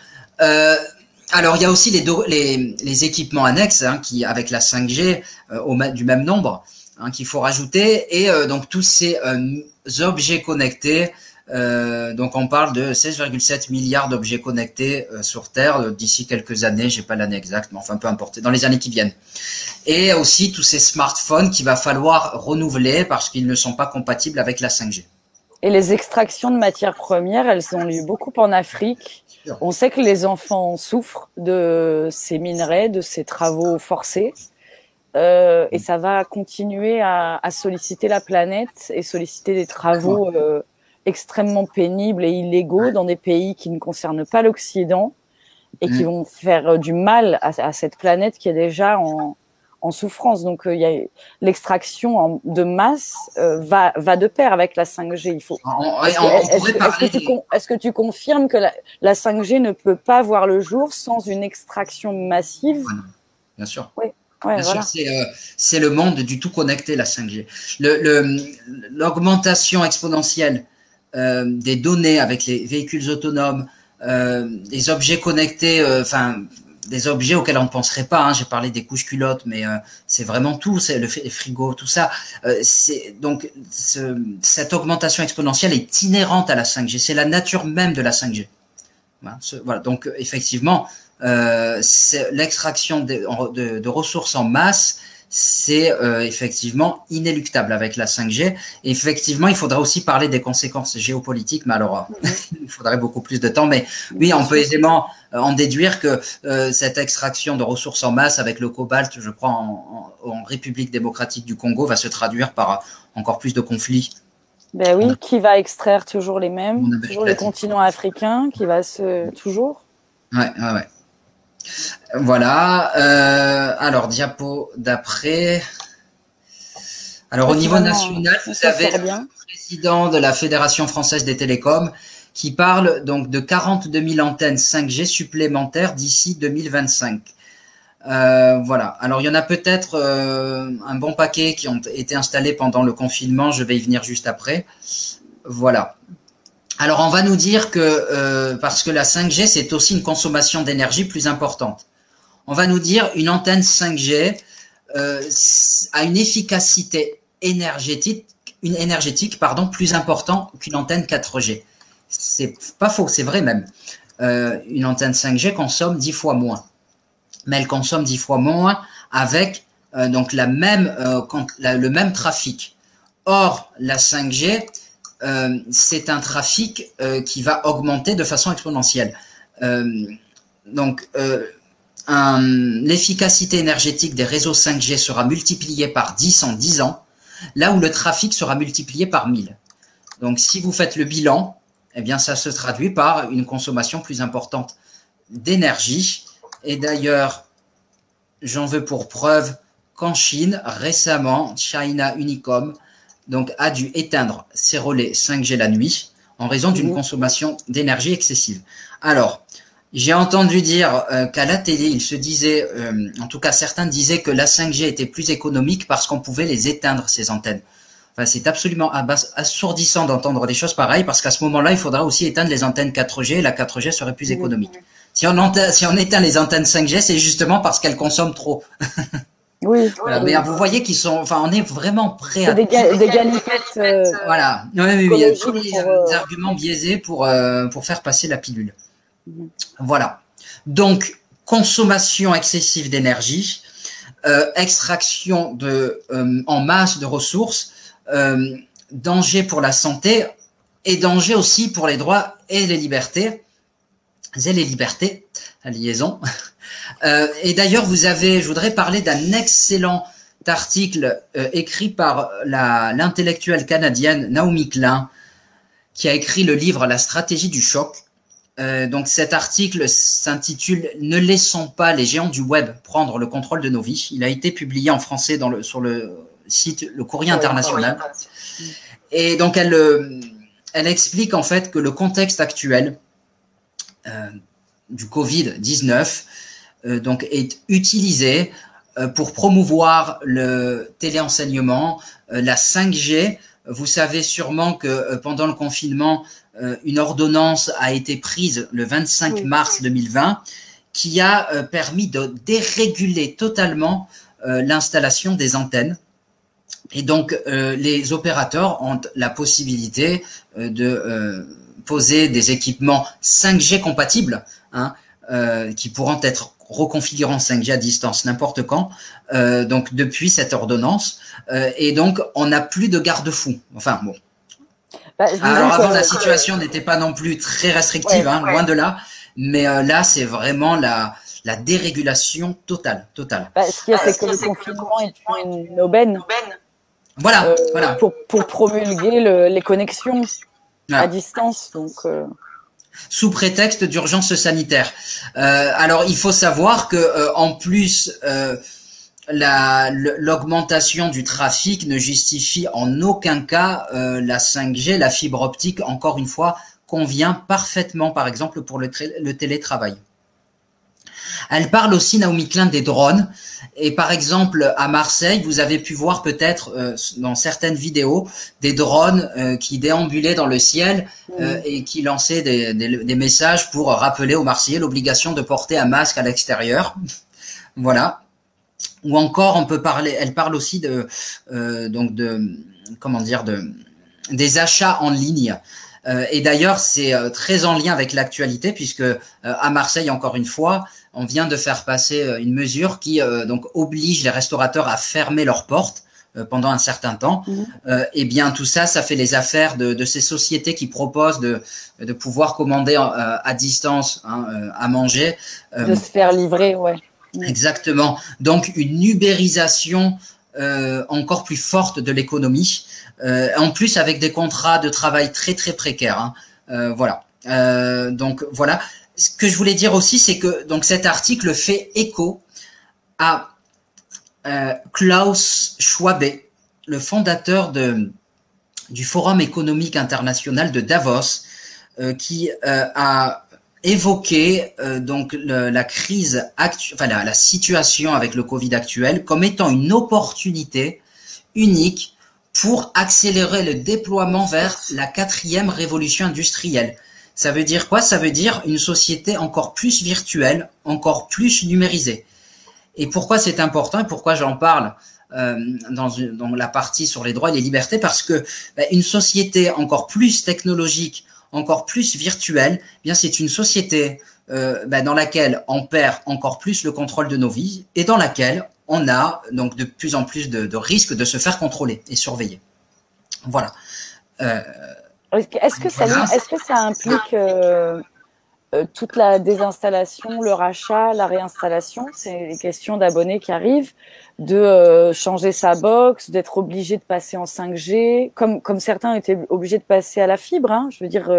[SPEAKER 2] Alors, il y a aussi les équipements annexes qui, avec la 5G du même nombre qu'il faut rajouter. Et donc, tous ces objets connectés, donc on parle de 16,7 milliards d'objets connectés sur Terre d'ici quelques années, j'ai pas l'année exacte, mais enfin peu importe, dans les années qui viennent. Et aussi tous ces smartphones qu'il va falloir renouveler parce qu'ils ne sont pas compatibles avec la 5G.
[SPEAKER 1] Et les extractions de matières premières, elles ont lieu beaucoup en Afrique. On sait que les enfants souffrent de ces minerais, de ces travaux forcés. Et ça va continuer à solliciter la planète et solliciter des travaux extrêmement pénibles et illégaux dans des pays qui ne concernent pas l'Occident et qui vont faire du mal à cette planète qui est déjà en souffrance. Donc, il y a l'extraction de masse va de pair avec la 5G. Il faut. Est-ce que tu confirmes que la 5G ne peut pas voir le jour sans une extraction massive?
[SPEAKER 2] Bien sûr.
[SPEAKER 1] Oui.
[SPEAKER 2] Bien sûr, c'est le monde du tout connecté, la 5G. L'augmentation exponentielle des données avec les véhicules autonomes, des objets connectés, des objets auxquels on ne penserait pas. J'ai parlé des couches culottes, mais c'est vraiment tout. C'est les frigos, tout ça. Donc, cette augmentation exponentielle est inhérente à la 5G. C'est la nature même de la 5G. Voilà. Donc, effectivement, l'extraction de ressources en masse, c'est effectivement inéluctable avec la 5G. Et effectivement, il faudra aussi parler des conséquences géopolitiques, mais alors il faudrait beaucoup plus de temps. Mais oui, on peut aisément en déduire que cette extraction de ressources en masse avec le cobalt, je crois, en République démocratique du Congo, va se traduire par encore plus de conflits.
[SPEAKER 1] Ben oui, qui va extraire toujours les mêmes, toujours le continent africain, qui va toujours.
[SPEAKER 2] Ouais. Voilà. Alors, diapo d'après. Alors, au niveau national, vous avez le président de la Fédération française des télécoms qui parle donc de 42 000 antennes 5G supplémentaires d'ici 2025. Voilà. Alors, il y en a peut-être un bon paquet qui ont été installés pendant le confinement. Je vais y venir juste après. Voilà. Alors, on va nous dire que, parce que la 5G, c'est aussi une consommation d'énergie plus importante. On va nous dire une antenne 5G a une efficacité énergétique plus importante qu'une antenne 4G. C'est pas faux, c'est vrai même. Une antenne 5G consomme 10 fois moins. Mais elle consomme 10 fois moins avec donc le même trafic. Or, la 5G, c'est un trafic qui va augmenter de façon exponentielle. L'efficacité énergétique des réseaux 5G sera multipliée par 10 en 10 ans, là où le trafic sera multiplié par 1000. Donc, si vous faites le bilan, eh bien, ça se traduit par une consommation plus importante d'énergie. Et d'ailleurs, j'en veux pour preuve qu'en Chine, récemment, China Unicom a dû éteindre ses relais 5G la nuit en raison d'une consommation d'énergie excessive. Alors, J'ai entendu dire qu'à la télé, il se disait, en tout cas certains disaient que la 5G était plus économique parce qu'on pouvait les éteindre, ces antennes. Enfin, c'est absolument assourdissant d'entendre des choses pareilles parce qu'à ce moment-là, il faudra aussi éteindre les antennes 4G et la 4G serait plus économique. Si on éteint les antennes 5G, c'est justement parce qu'elles consomment trop.
[SPEAKER 1] Oui.
[SPEAKER 2] Voilà, mais vous voyez qu'ils sont, enfin, on est vraiment prêt à
[SPEAKER 1] des galipettes.
[SPEAKER 2] Voilà, oui, il y a tous les arguments biaisés pour faire passer la pilule. Voilà. Donc, consommation excessive d'énergie, extraction en masse de ressources, danger pour la santé et danger aussi pour les droits et les libertés. La liaison. Et d'ailleurs, je voudrais parler d'un excellent article écrit par l'intellectuelle canadienne Naomi Klein, qui a écrit le livre La stratégie du choc. Donc cet article s'intitule « Ne laissons pas les géants du web prendre le contrôle de nos vies ». Il a été publié en français sur le site Le Courrier International. Et donc elle explique en fait que le contexte actuel du Covid-19 donc est utilisé pour promouvoir le téléenseignement, la 5G. Vous savez sûrement que pendant le confinement, une ordonnance a été prise le 25 mars 2020 qui a permis de déréguler totalement l'installation des antennes. Et donc, les opérateurs ont la possibilité de poser des équipements 5G compatibles, qui pourront être reconfigurés en 5G à distance n'importe quand, donc depuis cette ordonnance. Et donc, on n'a plus de garde-fous. Enfin, bon. Alors avant, la situation n'était pas non plus très restrictive, loin de là. Mais là, c'est vraiment la dérégulation totale.
[SPEAKER 1] Ce qu'il y a, c'est que le confinement est une aubaine.
[SPEAKER 2] Voilà.
[SPEAKER 1] Pour promulguer les connexions à distance. Donc,
[SPEAKER 2] sous prétexte d'urgence sanitaire. Alors, il faut savoir que en plus, l'augmentation du trafic ne justifie en aucun cas la 5G, la fibre optique, encore une fois, convient parfaitement, par exemple, pour le télétravail. Elle parle aussi, Naomi Klein, des drones. Et par exemple, à Marseille, vous avez pu voir peut-être dans certaines vidéos des drones qui déambulaient dans le ciel et qui lançaient des messages pour rappeler aux Marseillais l'obligation de porter un masque à l'extérieur. Voilà. Ou encore, elle parle aussi des achats en ligne. Et d'ailleurs, c'est très en lien avec l'actualité puisque à Marseille, encore une fois, on vient de faire passer une mesure qui donc oblige les restaurateurs à fermer leurs portes pendant un certain temps. Et bien tout ça, ça fait les affaires de ces sociétés qui proposent de pouvoir commander à distance à manger.
[SPEAKER 1] De se faire livrer, ouais.
[SPEAKER 2] Exactement. Donc une ubérisation encore plus forte de l'économie. En plus avec des contrats de travail très très précaires. Voilà. Donc voilà. Ce que je voulais dire aussi, c'est que donc cet article fait écho à Klaus Schwab, le fondateur du Forum économique international de Davos, qui a évoqué donc la crise la situation avec le Covid actuel comme étant une opportunité unique pour accélérer le déploiement vers la 4e révolution industrielle. Ça veut dire quoi? Ça veut dire une société encore plus virtuelle, encore plus numérisée. Et pourquoi c'est important et pourquoi j'en parle dans la partie sur les droits et les libertés? Parce que une société encore plus technologique, encore plus virtuelle, bien c'est une société dans laquelle on perd encore plus le contrôle de nos vies et dans laquelle on a donc de plus en plus de risques de se faire contrôler et surveiller. Voilà.
[SPEAKER 1] Est-ce que ça implique toute la désinstallation, le rachat, la réinstallation? C'est des questions d'abonnés qui arrivent, de changer sa box, d'être obligé de passer en 5G, comme certains étaient obligés de passer à la fibre. Je veux dire,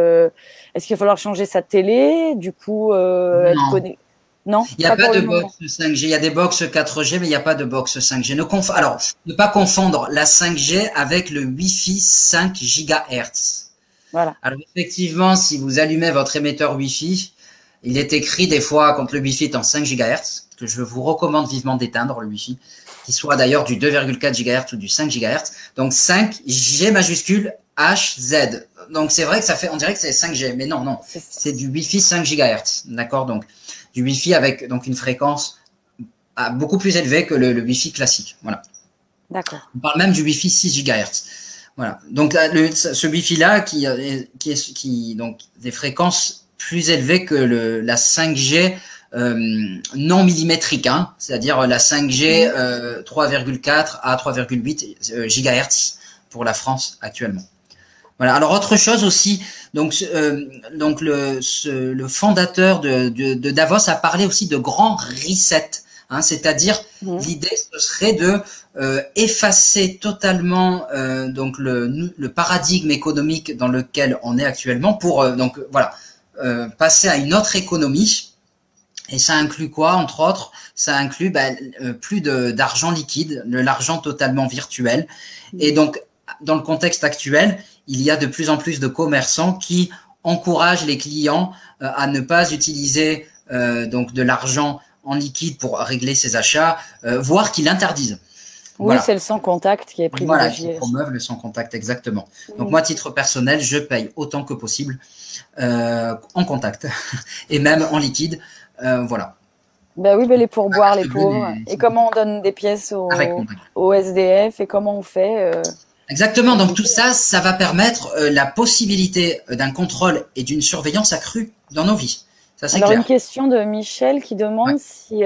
[SPEAKER 1] est-ce qu'il va falloir changer sa télé, du coup être connecté? Non,
[SPEAKER 2] il n'y a pas de box 5G. Il y a des box 4G, mais il n'y a pas de box 5G. Alors, ne pas confondre la 5G avec le Wi-Fi 5 GHz.
[SPEAKER 1] Voilà.
[SPEAKER 2] Alors, effectivement, si vous allumez votre émetteur Wi-Fi Il est écrit des fois quand le Wi-Fi est en 5 GHz, que je vous recommande vivement d'éteindre le Wi-Fi, qu'il soit d'ailleurs du 2,4 GHz ou du 5 GHz. Donc 5 G majuscule H Z. Donc c'est vrai que ça fait, on dirait que c'est 5G, mais non, non, c'est du Wi-Fi 5 GHz, d'accord. Donc du Wi-Fi avec donc une fréquence beaucoup plus élevée que le Wi-Fi classique. Voilà.
[SPEAKER 1] D'accord.
[SPEAKER 2] On parle même du Wi-Fi 6 GHz. Voilà. Donc ce Wi-Fi-là qui donc des fréquences plus élevées que la 5G non millimétrique, hein, c'est-à-dire la 5G 3,4 à 3,8 GHz pour la France actuellement. Voilà. Alors autre chose aussi, donc le fondateur de Davos a parlé aussi de grand reset, hein, c'est-à-dire l'idée ce serait de effacer totalement donc le paradigme économique dans lequel on est actuellement pour donc voilà passer à une autre économie. Et ça inclut quoi, entre autres? Ça inclut plus d'argent liquide, de l'argent totalement virtuel. Et donc, dans le contexte actuel, il y a de plus en plus de commerçants qui encouragent les clients à ne pas utiliser donc de l'argent en liquide pour régler ses achats, voire qui l'interdisent.
[SPEAKER 1] Oui, voilà. C'est le sans contact qui est privilégié.
[SPEAKER 2] Voilà, qui promeuvent le sans contact, exactement. Donc moi, à titre personnel, je paye autant que possible en contact et même en liquide. Voilà.
[SPEAKER 1] Ben oui, ben les pourboires, les pauvres. Et comment on donne des pièces au SDF et comment on fait
[SPEAKER 2] Exactement. Donc tout ça, ça va permettre la possibilité d'un contrôle et d'une surveillance accrue dans nos vies. Ça, c'est
[SPEAKER 1] clair. Alors une question de Michel qui demande si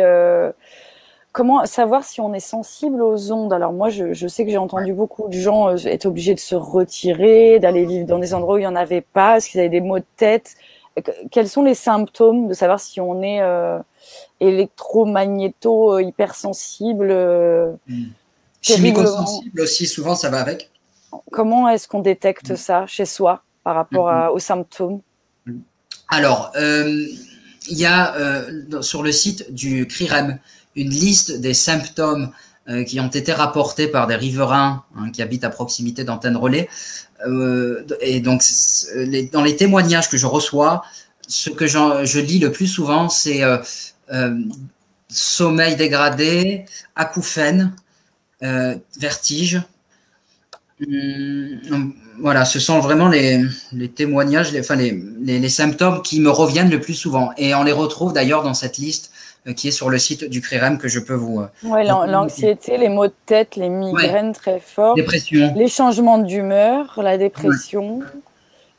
[SPEAKER 1] comment savoir si on est sensible aux ondes. Alors moi, je sais que j'ai entendu beaucoup de gens être obligés de se retirer, d'aller vivre dans des endroits où il n'y en avait pas, parce qu'ils avaient des maux de tête. Quels sont les symptômes de savoir si on est électromagnéto hypersensible
[SPEAKER 2] chimico-sensible aussi, souvent ça va avec.
[SPEAKER 1] Comment est-ce qu'on détecte ça chez soi par rapport aux symptômes?
[SPEAKER 2] Alors, il y a sur le site du CRIREM une liste des symptômes qui ont été rapportés par des riverains qui habitent à proximité d'antennes relais. Et donc, dans les témoignages que je reçois, ce que je lis le plus souvent, c'est sommeil dégradé, acouphènes, vertige. Voilà, ce sont vraiment les témoignages, les symptômes qui me reviennent le plus souvent. Et on les retrouve d'ailleurs dans cette liste qui est sur le site du CRIREM que je peux vous...
[SPEAKER 1] Oui, l'anxiété, les maux de tête, les migraines très fortes,
[SPEAKER 2] dépression.
[SPEAKER 1] Les changements d'humeur, la dépression,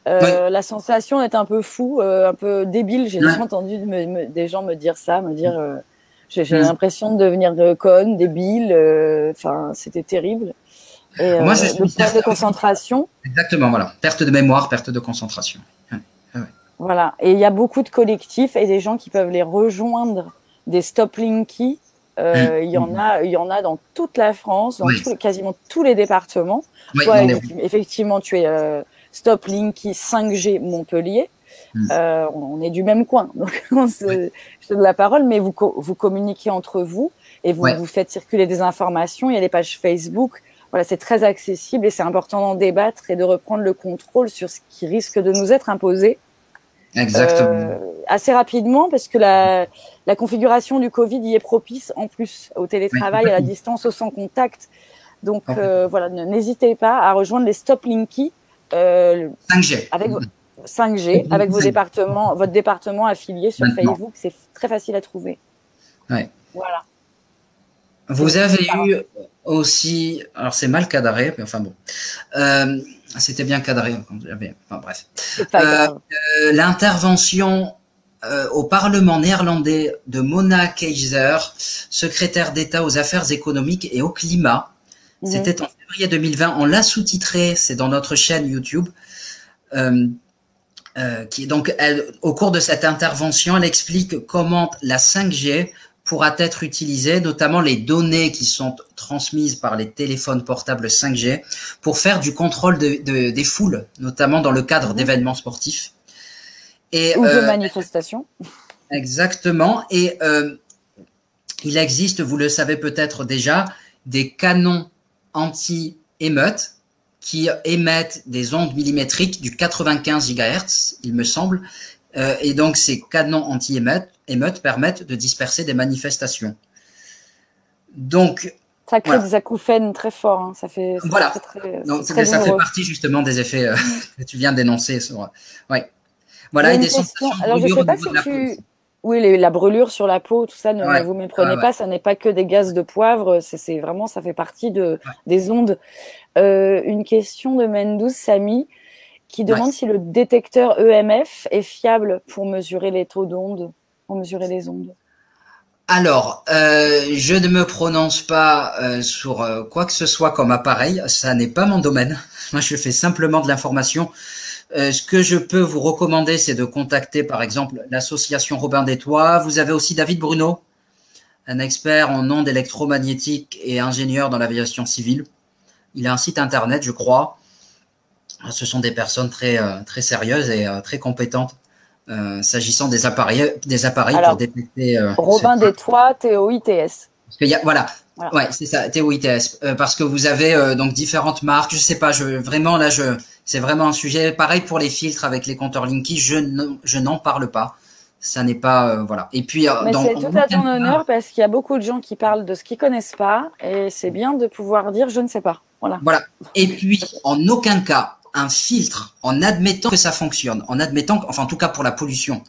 [SPEAKER 1] la sensation d'être un peu fou, un peu débile. J'ai déjà entendu des gens me dire ça, j'ai l'impression de devenir conne, débile, c'était terrible. Et
[SPEAKER 2] moi, je suis
[SPEAKER 1] perte de concentration.
[SPEAKER 2] Exactement, voilà. Perte de mémoire, perte de concentration.
[SPEAKER 1] Voilà. Et il y a beaucoup de collectifs et des gens qui peuvent les rejoindre, des Stop Linky. Il y en a dans toute la France, dans quasiment tous les départements. Toi, effectivement, tu es Stop Linky 5G Montpellier. On est du même coin, donc je te donne la parole, mais vous communiquez entre vous et vous faites circuler des informations. Il y a des pages Facebook. Voilà, c'est très accessible et c'est important d'en débattre et de reprendre le contrôle sur ce qui risque de nous être imposé.
[SPEAKER 2] Exactement.
[SPEAKER 1] Assez rapidement, parce que la configuration du Covid y est propice en plus au télétravail, à la distance, au sans contact. Donc voilà, n'hésitez pas à rejoindre les Stop Linky
[SPEAKER 2] 5G.
[SPEAKER 1] Avec 5G, avec votre département affilié sur Facebook. C'est très facile à trouver.
[SPEAKER 2] Ouais.
[SPEAKER 1] Voilà.
[SPEAKER 2] Vous avez eu aussi, alors c'est mal cadré, mais enfin bon, c'était bien cadré. Enfin bref, l'intervention au Parlement néerlandais de Mona Keizer, secrétaire d'État aux affaires économiques et au climat. C'était en février 2020. On l'a sous-titré, c'est dans notre chaîne YouTube. Au cours de cette intervention, elle explique comment la 5G pourra être utilisée, notamment les données qui sont transmises par les téléphones portables 5G, pour faire du contrôle des foules, notamment dans le cadre d'événements sportifs.
[SPEAKER 1] Ou de manifestations.
[SPEAKER 2] Exactement. Et il existe, vous le savez peut-être déjà, des canons anti-émeutes qui émettent des ondes millimétriques du 95 GHz, il me semble, Et donc, ces canons anti-émeutes permettent de disperser des manifestations. Donc,
[SPEAKER 1] ça crée des acouphènes très forts. Hein. Ça fait,
[SPEAKER 2] voilà. Donc, ça fait partie justement des effets que tu viens d'énoncer. Ouais. Voilà,
[SPEAKER 1] et des sensations. Alors, je ne sais pas si tu... Oui, la brûlure sur la peau, tout ça, ne vous méprenez pas, ça n'est pas que des gaz de poivre, c'est vraiment, ça fait partie des ondes. Une question de Mendouz Samy qui demande si le détecteur EMF est fiable pour mesurer les taux d'ondes, pour mesurer les ondes.
[SPEAKER 2] Alors, je ne me prononce pas sur quoi que ce soit comme appareil, ça n'est pas mon domaine. Moi, je fais simplement de l'information. Ce que je peux vous recommander, c'est de contacter, par exemple, l'association Robin des Toits. Vous avez aussi David Bruno, un expert en ondes électromagnétiques et ingénieur dans l'aviation civile. Il a un site internet, je crois. Ce sont des personnes très sérieuses et très compétentes s'agissant des appareils alors, pour détecter.
[SPEAKER 1] Robin des Toits, TOITS.
[SPEAKER 2] Voilà. Ouais, c'est ça, TOITS. Parce que vous avez donc différentes marques. Je sais pas, vraiment là, c'est vraiment un sujet pareil pour les filtres avec les compteurs Linky. Je n'en parle pas. Ça n'est pas voilà. Et puis
[SPEAKER 1] mais c'est tout à ton honneur parce qu'il y a beaucoup de gens qui parlent de ce qu'ils connaissent pas et c'est bien de pouvoir dire je ne sais pas. Voilà.
[SPEAKER 2] Voilà. Et puis en aucun cas un filtre, en admettant que ça fonctionne, en admettant, enfin en tout cas pour la pollution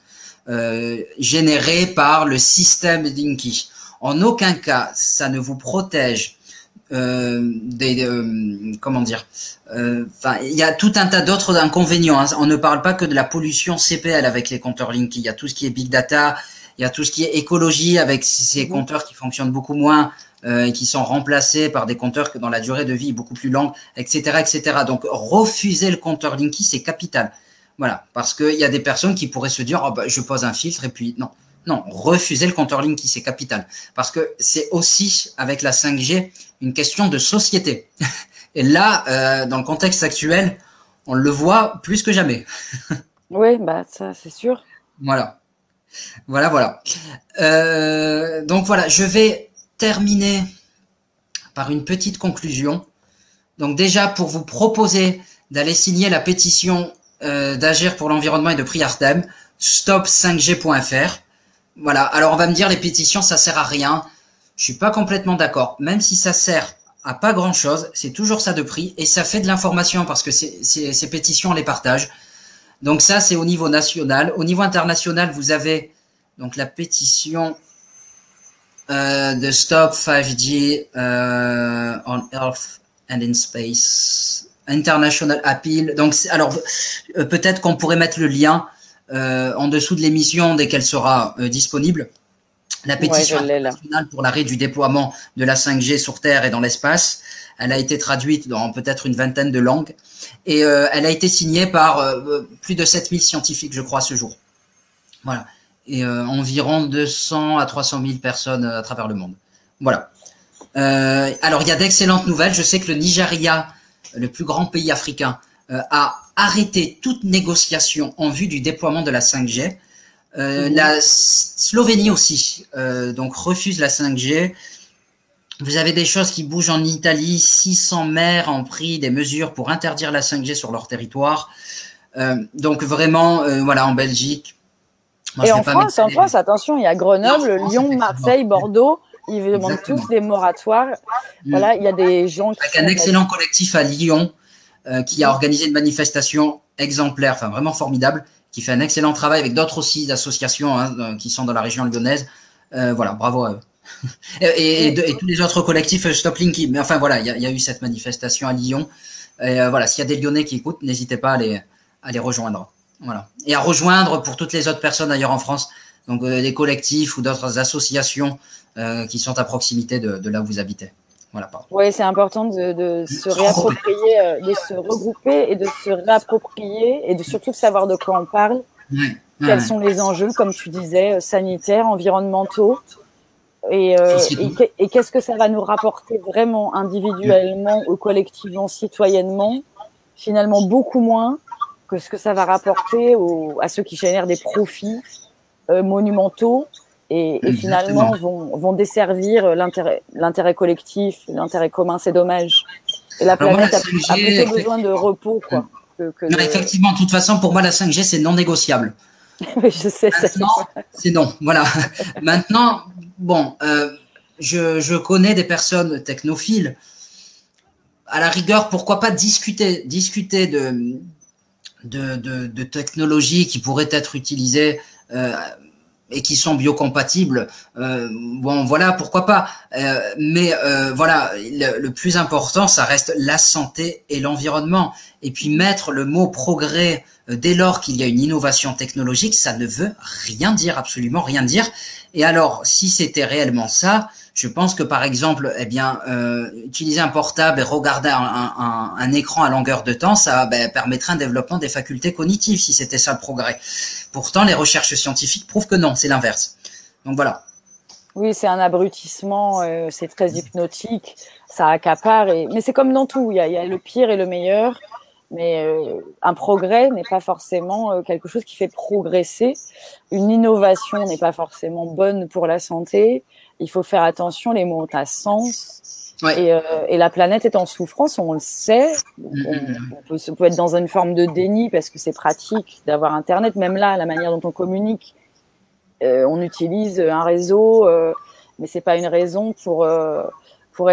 [SPEAKER 2] générée par le système Linky, en aucun cas ça ne vous protège comment dire, il y a tout un tas d'autres inconvénients. Hein. On ne parle pas que de la pollution CPL avec les compteurs Linky. Il y a tout ce qui est big data, il y a tout ce qui est écologie avec ces compteurs qui fonctionnent beaucoup moins et qui sont remplacés par des compteurs que dans la durée de vie est beaucoup plus longue, etc., etc. Donc refuser le compteur Linky, c'est capital. Voilà, parce qu'il y a des personnes qui pourraient se dire, oh, bah, je pose un filtre et puis non. Non, refuser le compteur Linky, c'est capital. Parce que c'est aussi, avec la 5G, une question de société. Et là, dans le contexte actuel, on le voit plus que jamais.
[SPEAKER 1] Oui, bah ça, c'est sûr.
[SPEAKER 2] Voilà. Voilà. Donc voilà, je vais terminer par une petite conclusion. Donc déjà, pour vous proposer d'aller signer la pétition d'agir pour l'environnement et de prix Artem, stop5g.fr. Voilà. Alors on va me dire les pétitions, ça sert à rien. Je suis pas complètement d'accord. Même si ça sert à pas grand chose, c'est toujours ça de prix et ça fait de l'information parce que ces pétitions on les partage. Donc ça c'est au niveau national. Au niveau international, vous avez donc la pétition de Stop 5G on Earth and in Space, International Appeal. Donc alors peut-être qu'on pourrait mettre le lien en dessous de l'émission dès qu'elle sera disponible. La pétition internationale pour l'arrêt du déploiement de la 5G sur Terre et dans l'espace, elle a été traduite dans peut-être une vingtaine de langues et elle a été signée par plus de 7000 scientifiques, je crois, à ce jour. Voilà. Et environ 200 à 300 000 personnes à travers le monde. Voilà. Alors, il y a d'excellentes nouvelles. Je sais que le Nigeria, le plus grand pays africain, a arrêté toute négociation en vue du déploiement de la 5G. La Slovénie aussi donc refuse la 5G. Vous avez des choses qui bougent en Italie. 600 maires ont pris des mesures pour interdire la 5G sur leur territoire. Donc vraiment, voilà, en Belgique.
[SPEAKER 1] Moi, et en France, attention, il y a Grenoble, Lyon, Marseille, Bordeaux. Ils demandent tous des moratoires. Voilà, il y a des gens qui...
[SPEAKER 2] Avec un excellent collectif à Lyon qui a organisé une manifestation exemplaire, enfin vraiment formidable, qui fait un excellent travail avec d'autres aussi associations qui sont dans la région lyonnaise. Voilà, bravo à eux. et tous les autres collectifs Stop Linky. Mais enfin voilà, il y a eu cette manifestation à Lyon. Et voilà, s'il y a des Lyonnais qui écoutent, n'hésitez pas à les rejoindre. Voilà. Et à rejoindre pour toutes les autres personnes ailleurs en France, donc des collectifs ou d'autres associations qui sont à proximité de là où vous habitez. Voilà, pardon.
[SPEAKER 1] Oui, c'est important de se réapproprier, de se regrouper et de se réapproprier et de surtout savoir de quoi on parle. Quels sont les enjeux, comme tu disais, sanitaires, environnementaux et qu'est-ce que ça va nous rapporter vraiment individuellement ou collectivement, citoyennement, finalement beaucoup moins que ce que ça va rapporter à ceux qui génèrent des profits monumentaux et finalement vont desservir l'intérêt collectif, l'intérêt commun, c'est dommage. Et la planète a plutôt besoin de repos, quoi.
[SPEAKER 2] Effectivement, de toute façon, pour moi, la 5G, c'est non négociable.
[SPEAKER 1] Oui, je sais.
[SPEAKER 2] Maintenant, c'est non. Voilà. Maintenant, bon, je connais des personnes technophiles. À la rigueur, pourquoi pas discuter de technologies qui pourraient être utilisées et qui sont biocompatibles. Bon, voilà, pourquoi pas. Mais voilà, le plus important, ça reste la santé et l'environnement. Et puis mettre le mot progrès dès lors qu'il y a une innovation technologique, ça ne veut rien dire, absolument rien dire. Et alors, si c'était réellement ça, je pense que par exemple, eh bien, utiliser un portable et regarder un écran à longueur de temps, ça permettrait un développement des facultés cognitives, si c'était ça le progrès. Pourtant, les recherches scientifiques prouvent que non, c'est l'inverse. Donc voilà.
[SPEAKER 1] Oui, c'est un abrutissement, c'est très hypnotique, ça accapare. Mais c'est comme dans tout, il y a le pire et le meilleur. Mais un progrès n'est pas forcément quelque chose qui fait progresser. Une innovation n'est pas forcément bonne pour la santé. Il faut faire attention, les mots ont un sens. Ouais. Et la planète est en souffrance, on le sait. On peut être dans une forme de déni parce que c'est pratique d'avoir Internet. Même là, la manière dont on communique, on utilise un réseau, mais c'est pas une raison pour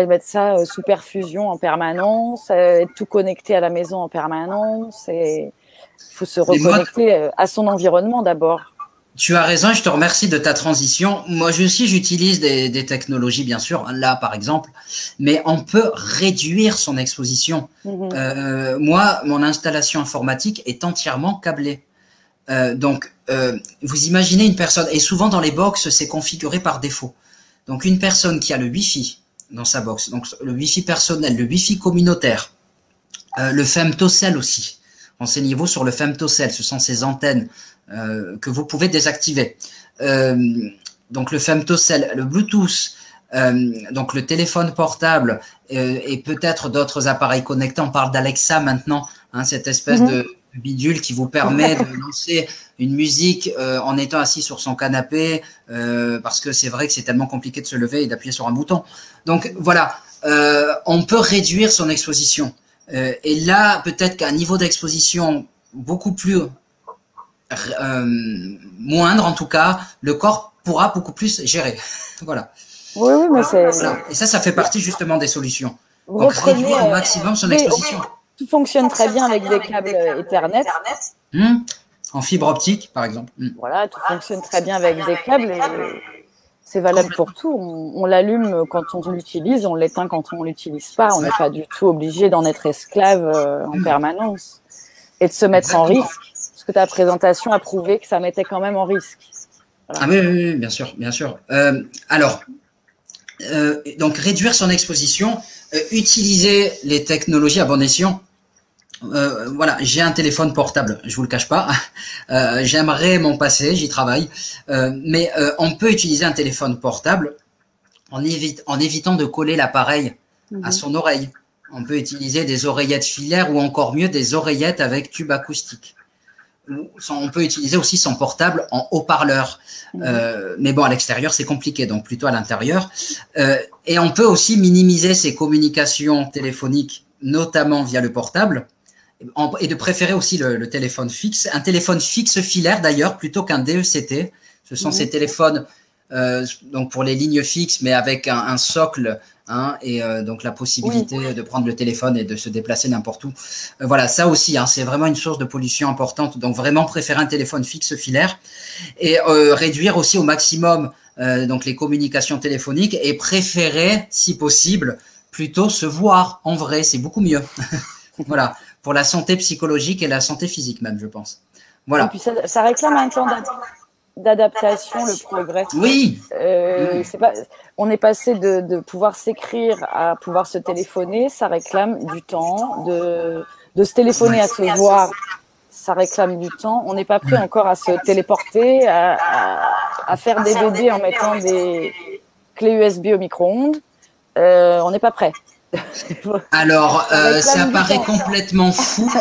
[SPEAKER 1] mettre ça sous perfusion en permanence, être tout connecté à la maison en permanence. Il faut se reconnecter à son environnement d'abord.
[SPEAKER 2] Tu as raison, je te remercie de ta transition. Moi aussi, j'utilise des technologies, bien sûr, là par exemple, mais on peut réduire son exposition. Moi, mon installation informatique est entièrement câblée. Donc, vous imaginez une personne, et souvent dans les box, c'est configuré par défaut. Donc, une personne qui a le Wi-Fi dans sa box, donc le Wi-Fi personnel, le Wi-Fi communautaire, le femtocell aussi. Renseignez-vous sur le femtocell, ce sont ces antennes que vous pouvez désactiver. Donc le femtocell, le Bluetooth, donc le téléphone portable et peut-être d'autres appareils connectés. On parle d'Alexa maintenant, hein, cette espèce de bidule qui vous permet de lancer une musique en étant assis sur son canapé, parce que c'est vrai que c'est tellement compliqué de se lever et d'appuyer sur un bouton. Donc voilà, on peut réduire son exposition. Et là, peut-être qu'à un niveau d'exposition beaucoup plus moindre, en tout cas, le corps pourra beaucoup plus gérer. Voilà.
[SPEAKER 1] Oui, mais c'est...
[SPEAKER 2] Voilà. Et ça fait partie justement des solutions. Donc réduire au maximum son exposition.
[SPEAKER 1] Tout fonctionne très bien avec des câbles Ethernet.
[SPEAKER 2] En fibre optique, par exemple.
[SPEAKER 1] Voilà, tout fonctionne très bien avec des câbles. C'est valable pour tout. On l'allume quand on l'utilise, on l'éteint quand on l'utilise pas. On n'est pas du tout obligé d'en être esclave en permanence et de se mettre en risque. Parce que ta présentation a prouvé que ça mettait quand même en risque.
[SPEAKER 2] Voilà. Ah oui, bien sûr, bien sûr. Alors, donc réduire son exposition, utiliser les technologies à bon escient. Voilà, j'ai un téléphone portable, je vous le cache pas. J'aimerais m'en passer, j'y travaille. Mais on peut utiliser un téléphone portable en évitant de coller l'appareil à son oreille. On peut utiliser des oreillettes filaires ou encore mieux des oreillettes avec tube acoustique. On peut utiliser aussi son portable en haut-parleur. Mais bon, à l'extérieur, c'est compliqué, donc plutôt à l'intérieur. Et on peut aussi minimiser ses communications téléphoniques, notamment via le portable. Et de préférer aussi le téléphone fixe, un téléphone fixe filaire d'ailleurs, plutôt qu'un DECT. Ce sont ces téléphones donc pour les lignes fixes, mais avec un socle, hein, et donc la possibilité de prendre le téléphone et de se déplacer n'importe où. Voilà, ça aussi, hein, c'est vraiment une source de pollution importante. Donc vraiment préférer un téléphone fixe filaire et réduire aussi au maximum donc les communications téléphoniques et préférer, si possible, plutôt se voir en vrai, c'est beaucoup mieux. Voilà. Pour la santé psychologique et la santé physique même, je pense. Voilà.
[SPEAKER 1] Et puis ça réclame un temps d'adaptation, le progrès.
[SPEAKER 2] Oui.
[SPEAKER 1] On est passé de pouvoir s'écrire à pouvoir se téléphoner. Ça réclame du temps. De se téléphoner à se voir, ça réclame du temps. On n'est pas prêt encore à se téléporter, à faire des bébés en mettant des clés USB au micro-ondes. On n'est pas prêt.
[SPEAKER 2] Alors, ça paraît complètement fou,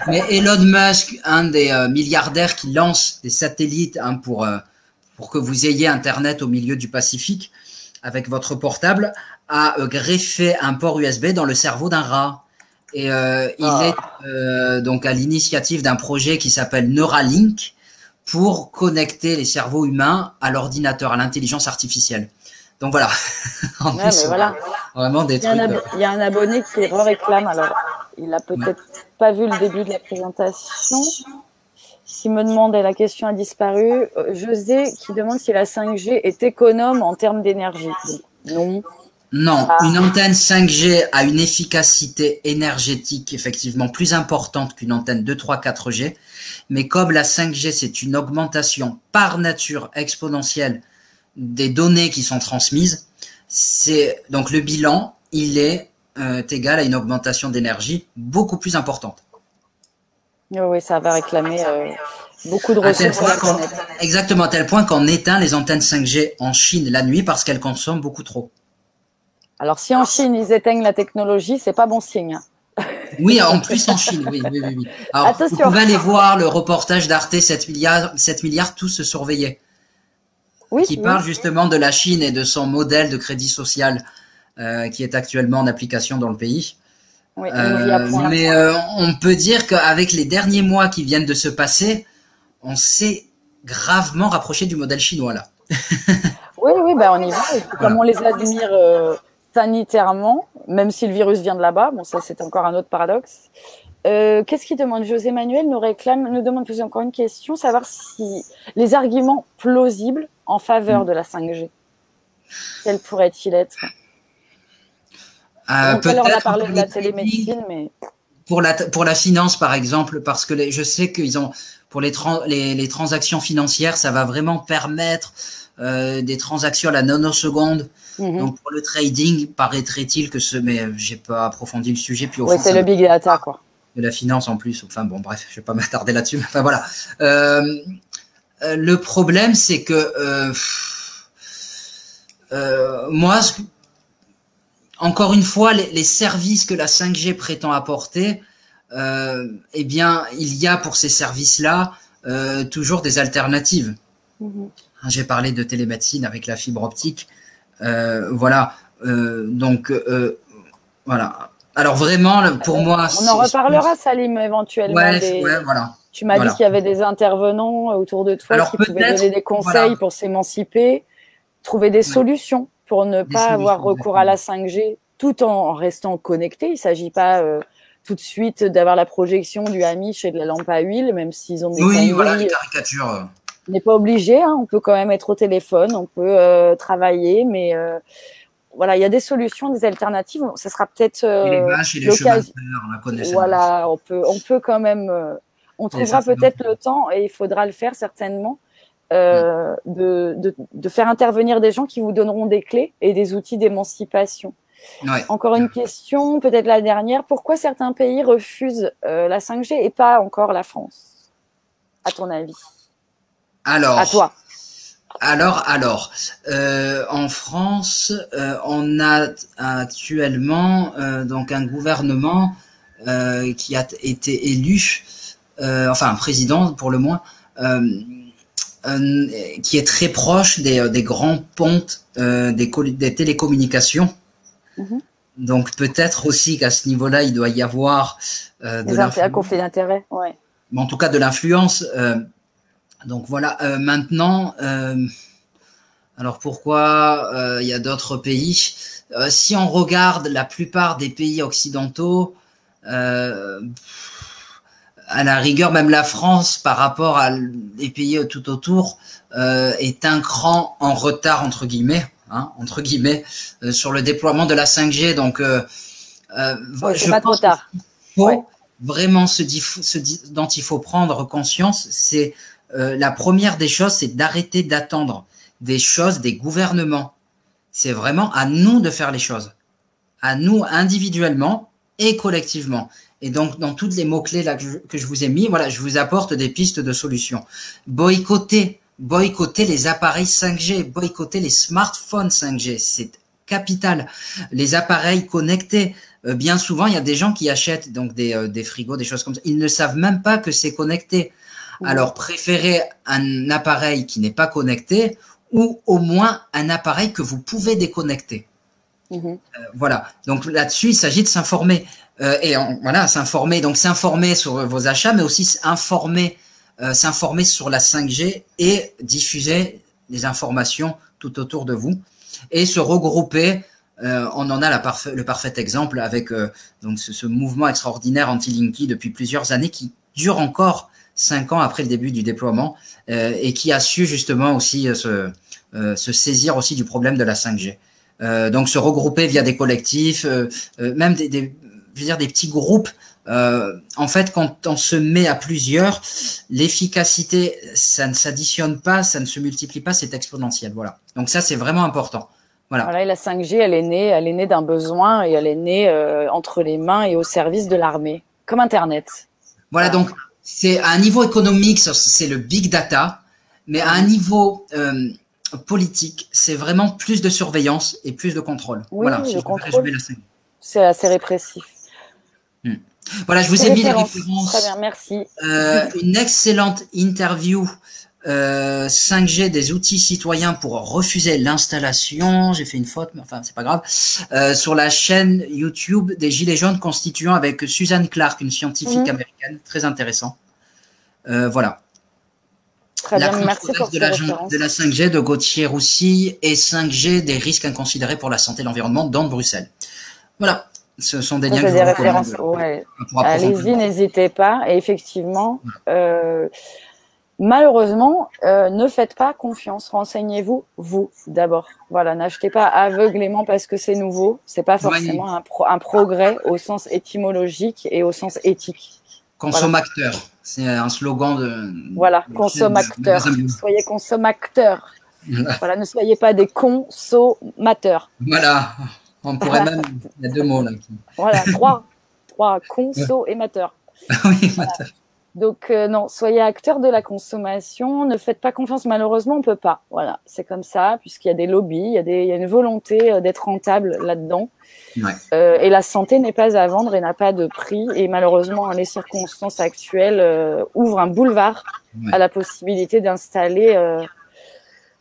[SPEAKER 2] mais Elon Musk, un des milliardaires qui lance des satellites, hein, pour que vous ayez Internet au milieu du Pacifique avec votre portable, a greffé un port USB dans le cerveau d'un rat. Et il est donc à l'initiative d'un projet qui s'appelle Neuralink pour connecter les cerveaux humains à l'ordinateur, à l'intelligence artificielle. Donc voilà. En
[SPEAKER 1] Ouais,
[SPEAKER 2] plus,
[SPEAKER 1] mais voilà.
[SPEAKER 2] vraiment des trucs.
[SPEAKER 1] Il y a un abonné qui réclame. Alors, il a peut-être pas vu le début de la présentation. Qui me demande, et la question a disparu. José qui demande si la 5G est économe en termes d'énergie. Non.
[SPEAKER 2] Non, une antenne 5G a une efficacité énergétique effectivement plus importante qu'une antenne 2, 3, 4G. Mais comme la 5G, c'est une augmentation par nature exponentielle des données qui sont transmises, donc le bilan, il est égal à une augmentation d'énergie beaucoup plus importante.
[SPEAKER 1] Oui, ça va réclamer beaucoup de ressources sur la planète.
[SPEAKER 2] Exactement, à tel point qu'on éteint les antennes 5G en Chine la nuit parce qu'elles consomment beaucoup trop.
[SPEAKER 1] Alors, si en Chine, ils éteignent la technologie, c'est pas bon signe.
[SPEAKER 2] Oui, en plus en Chine, oui. Alors, attention. Vous pouvez aller voir le reportage d'Arte 7 milliards, tous se surveillaient. Oui, qui parle justement de la Chine et de son modèle de crédit social qui est actuellement en application dans le pays. Oui, mais on peut dire qu'avec les derniers mois qui viennent de se passer, on s'est gravement rapproché du modèle chinois là.
[SPEAKER 1] Oui, bah on y va. Et puis, comme on les admire sanitairement, même si le virus vient de là-bas, bon ça c'est encore un autre paradoxe. Qu'est-ce qu'il demande? José Manuel nous demande poser encore une question, savoir si les arguments plausibles en faveur de la 5G, quels pourraient-ils être? Donc, alors, on a parlé de la télémédecine, mais
[SPEAKER 2] pour la finance par exemple, parce que je sais qu'ils ont pour les transactions financières, ça va vraiment permettre des transactions à la nanoseconde. Donc pour le trading, paraîtrait-il que mais j'ai pas approfondi le sujet. Puis
[SPEAKER 1] oui, c'est le big data quoi.
[SPEAKER 2] De la finance en plus. Enfin bon, bref, je vais pas m'attarder là-dessus. Enfin voilà. Le problème, c'est que moi, encore une fois, les services que la 5G prétend apporter, eh bien, il y a pour ces services-là toujours des alternatives. J'ai parlé de télémédecine avec la fibre optique. Voilà. Donc, voilà. Alors vraiment, pour moi…
[SPEAKER 1] On en reparlera, Salim, éventuellement.
[SPEAKER 2] Voilà.
[SPEAKER 1] Tu m'as dit qu'il y avait des intervenants autour de toi qui pouvaient donner des conseils pour s'émanciper, trouver des solutions pour ne pas avoir recours à la 5G tout en restant connecté. Il ne s'agit pas tout de suite d'avoir la projection du Hamish et de la lampe à huile, même s'ils ont des
[SPEAKER 2] voilà, les caricatures.
[SPEAKER 1] On n'est pas obligé, hein, on peut quand même être au téléphone, on peut travailler, mais voilà, il y a des solutions, des alternatives. Ça sera peut-être
[SPEAKER 2] les vaches et les chemins de fer, on la connaît.
[SPEAKER 1] Voilà, on peut quand même, on trouvera peut-être le temps et il faudra le faire certainement. De faire intervenir des gens qui vous donneront des clés et des outils d'émancipation. Ouais. Encore une question, peut-être la dernière. Pourquoi certains pays refusent la 5G et pas encore la France, à ton avis?
[SPEAKER 2] Alors,
[SPEAKER 1] à toi.
[SPEAKER 2] En France, on a actuellement donc un gouvernement qui a été élu, enfin un président pour le moins, qui est très proche des grands pontes des télécommunications. Donc peut-être aussi qu'à ce niveau-là, il doit y avoir
[SPEAKER 1] un conflit d'intérêts, ouais.
[SPEAKER 2] Mais en tout cas de l'influence. Donc voilà. Maintenant, alors pourquoi il y a d'autres pays? Si on regarde la plupart des pays occidentaux, à la rigueur, même la France, par rapport à des pays tout autour, est un cran en retard, entre guillemets, sur le déploiement de la 5G. Donc,
[SPEAKER 1] je pas trop tard.
[SPEAKER 2] Vraiment, dont il faut prendre conscience, c'est la première des choses, c'est d'arrêter d'attendre des choses des gouvernements. C'est vraiment à nous de faire les choses, à nous individuellement et collectivement. Et donc, dans tous les mots-clés là que je vous ai mis, voilà, je vous apporte des pistes de solutions. Boycotter les appareils 5G, boycotter les smartphones 5G, c'est capital. Les appareils connectés, bien souvent, il y a des gens qui achètent donc des frigos, des choses comme ça. Ils ne savent même pas que c'est connecté. Alors, préférez un appareil qui n'est pas connecté ou au moins un appareil que vous pouvez déconnecter. Voilà. Donc là-dessus, il s'agit de s'informer. Voilà, s'informer. Donc s'informer sur vos achats, mais aussi s'informer s'informer sur la 5G et diffuser les informations tout autour de vous et se regrouper. On en a le parfait exemple avec donc ce mouvement extraordinaire anti-Linky depuis plusieurs années qui dure encore 5 ans après le début du déploiement et qui a su justement aussi se saisir aussi du problème de la 5G. Donc se regrouper via des collectifs, même je veux dire des petits groupes. En fait, quand on se met à plusieurs, l'efficacité, ça ne s'additionne pas, ça ne se multiplie pas, c'est exponentiel. Voilà. Donc ça, c'est vraiment important. Voilà.
[SPEAKER 1] Et la 5G, elle est née d'un besoin et elle est née entre les mains et au service de l'armée, comme Internet.
[SPEAKER 2] Voilà, donc c'est à un niveau économique, c'est le big data, mais à un niveau politique, c'est vraiment plus de surveillance et plus de contrôle.
[SPEAKER 1] Oui,
[SPEAKER 2] voilà,
[SPEAKER 1] le contrôle, c'est assez répressif.
[SPEAKER 2] Voilà, je vous ai mis les références.
[SPEAKER 1] Très bien, merci.
[SPEAKER 2] Une excellente interview 5G des outils citoyens pour refuser l'installation. J'ai fait une faute, mais enfin, c'est pas grave. Sur la chaîne YouTube des Gilets jaunes constituant avec Suzanne Clark, une scientifique américaine, très intéressant. Voilà.
[SPEAKER 1] Très bien, merci pour
[SPEAKER 2] de la 5G de Gauthier Roussy et 5G des risques inconsidérés pour la santé et l'environnement dans Bruxelles. Voilà. Ce sont des liens que je vous
[SPEAKER 1] références. Ouais. Allez-y, n'hésitez pas. Et effectivement, malheureusement, ne faites pas confiance. Renseignez-vous, vous, d'abord. Voilà, n'achetez pas aveuglément parce que c'est nouveau. C'est pas forcément un progrès au sens étymologique et au sens éthique.
[SPEAKER 2] Consommateur. Voilà. C'est un slogan de.
[SPEAKER 1] Voilà, consommateur. Soyez consommateurs. Voilà, ne soyez pas des consommateurs.
[SPEAKER 2] Voilà. On pourrait même, il y a 2 mots là.
[SPEAKER 1] Voilà, 3 conso et mateur.
[SPEAKER 2] Oui,
[SPEAKER 1] voilà. Donc non, soyez acteurs de la consommation, ne faites pas confiance, malheureusement on peut pas. Voilà, c'est comme ça, puisqu'il y a des lobbies, il y a une volonté d'être rentable là-dedans.
[SPEAKER 2] Ouais.
[SPEAKER 1] Et la santé n'est pas à vendre et n'a pas de prix. Et malheureusement, les circonstances actuelles ouvrent un boulevard à la possibilité d'installer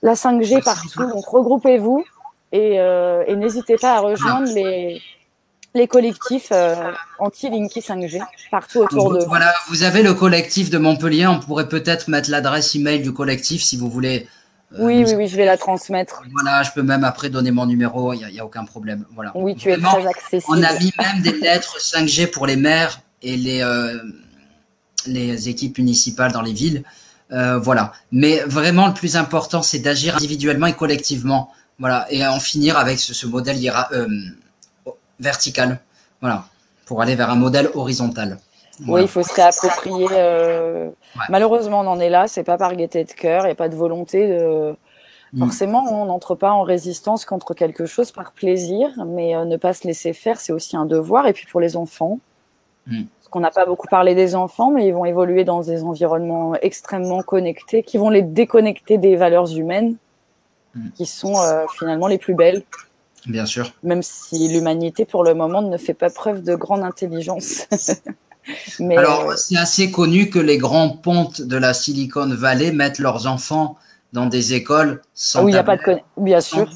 [SPEAKER 1] la 5G partout. Donc regroupez-vous. Et n'hésitez pas à rejoindre les collectifs anti-Linky 5G partout autour de vous.
[SPEAKER 2] Voilà, vous avez le collectif de Montpellier. On pourrait peut-être mettre l'adresse email du collectif si vous voulez.
[SPEAKER 1] Oui, je vais la transmettre.
[SPEAKER 2] Voilà, je peux même après donner mon numéro, il n'y a aucun problème. Voilà.
[SPEAKER 1] Oui, tu es très accessible.
[SPEAKER 2] On a mis même des lettres 5G pour les maires et les équipes municipales dans les villes. Voilà. Mais vraiment, le plus important, c'est d'agir individuellement et collectivement. Voilà, et en finir avec ce modèle vertical, voilà, pour aller vers un modèle horizontal.
[SPEAKER 1] Voilà. Oui, il faut se réapproprier. Malheureusement, on en est là, c'est pas par gaieté de cœur, il n'y a pas de volonté de. Forcément, on n'entre pas en résistance contre quelque chose par plaisir, mais ne pas se laisser faire, c'est aussi un devoir. Et puis pour les enfants, parce qu'on n'a pas beaucoup parlé des enfants, mais ils vont évoluer dans des environnements extrêmement connectés, qui vont les déconnecter des valeurs humaines, qui sont finalement les plus belles.
[SPEAKER 2] Bien sûr.
[SPEAKER 1] Même si l'humanité, pour le moment, ne fait pas preuve de grande intelligence.
[SPEAKER 2] Mais alors, c'est assez connu que les grands pontes de la Silicon Valley mettent leurs enfants dans des écoles sans
[SPEAKER 1] il n'y a pas de bien sûr.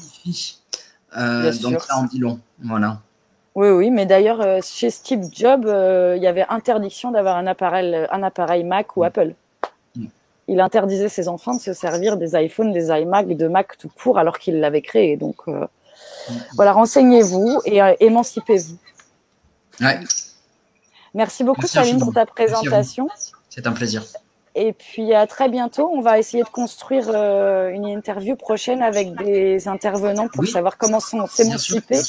[SPEAKER 2] Donc ça en dit long. Voilà.
[SPEAKER 1] Oui, mais d'ailleurs, chez Steve Jobs, il y avait interdiction d'avoir un appareil Mac ou Apple. Il interdisait ses enfants de se servir des iPhones, des iMac, de Mac tout court, alors qu'il l'avait créé. Donc, voilà, renseignez-vous et émancipez-vous.
[SPEAKER 2] Ouais.
[SPEAKER 1] Merci beaucoup, Saline, pour ta présentation.
[SPEAKER 2] C'est un plaisir.
[SPEAKER 1] Et puis, à très bientôt. On va essayer de construire une interview prochaine avec des intervenants pour savoir comment s'émanciper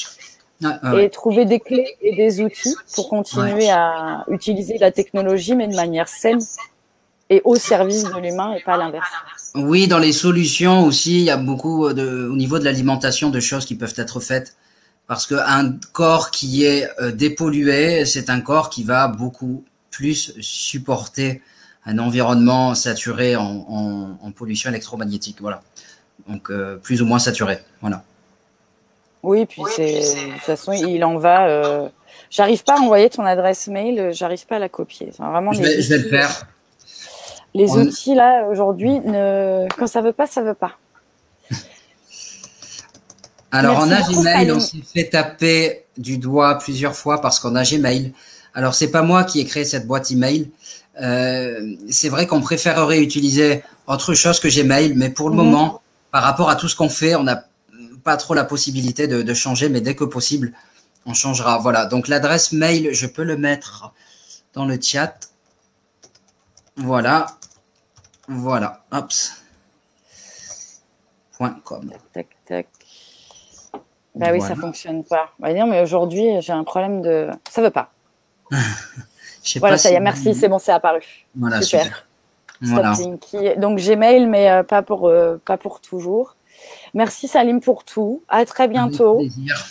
[SPEAKER 1] et trouver des clés et des outils pour continuer à utiliser la technologie, mais de manière saine et au service de l'humain et pas l'inverse.
[SPEAKER 2] Oui, dans les solutions aussi, il y a beaucoup au niveau de l'alimentation de choses qui peuvent être faites. Parce qu'un corps qui est dépollué, c'est un corps qui va beaucoup plus supporter un environnement saturé en pollution électromagnétique. Voilà. Donc, plus ou moins saturé. Voilà.
[SPEAKER 1] Oui, puis de toute façon, il en va. J'arrive pas à envoyer ton adresse mail, j'arrive pas à la copier. Enfin, vraiment,
[SPEAKER 2] je vais le faire.
[SPEAKER 1] Les outils, là, aujourd'hui, quand ça veut pas, ça veut pas. Alors,
[SPEAKER 2] en AGmail, on s'est fait taper du doigt plusieurs fois parce qu'en AGmail, Alors, c'est pas moi qui ai créé cette boîte email. C'est vrai qu'on préférerait utiliser autre chose que Gmail, mais pour le moment, par rapport à tout ce qu'on fait, on n'a pas trop la possibilité de changer, mais dès que possible, on changera. Voilà, donc l'adresse mail, je peux le mettre dans le chat. Voilà, voilà, hop. .com.
[SPEAKER 1] Tac, tac. Bah oui, voilà. Ça fonctionne pas. Bah non, mais aujourd'hui, j'ai un problème de... Ça veut pas. Voilà, ça y est, merci, c'est bon, c'est apparu.
[SPEAKER 2] Voilà, super.
[SPEAKER 1] Voilà. Donc Gmail, mais pas pour toujours. Merci Salim pour tout. À très bientôt.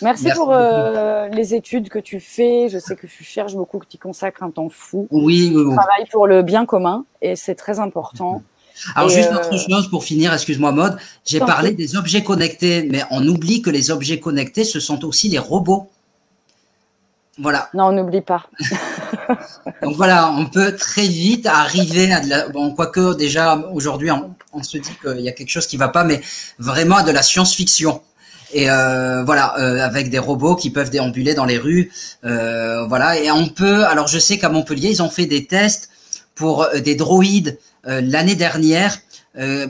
[SPEAKER 1] Merci pour les études que tu fais. Je sais que tu cherches beaucoup, que tu consacres un temps fou.
[SPEAKER 2] Oui, oui, oui.
[SPEAKER 1] Tu travailles pour le bien commun et c'est très important.
[SPEAKER 2] Alors, juste autre chose pour finir, excuse-moi Maud, j'ai parlé des objets connectés, mais on oublie que les objets connectés, ce sont aussi les robots. Voilà.
[SPEAKER 1] Non, on n'oublie pas.
[SPEAKER 2] Donc voilà, on peut très vite arriver à de la... Bon, quoique déjà, aujourd'hui, on se dit qu'il y a quelque chose qui ne va pas, mais vraiment à de la science-fiction. Et voilà, avec des robots qui peuvent déambuler dans les rues. Voilà, et on peut... Alors, je sais qu'à Montpellier, ils ont fait des tests pour des droïdes l'année dernière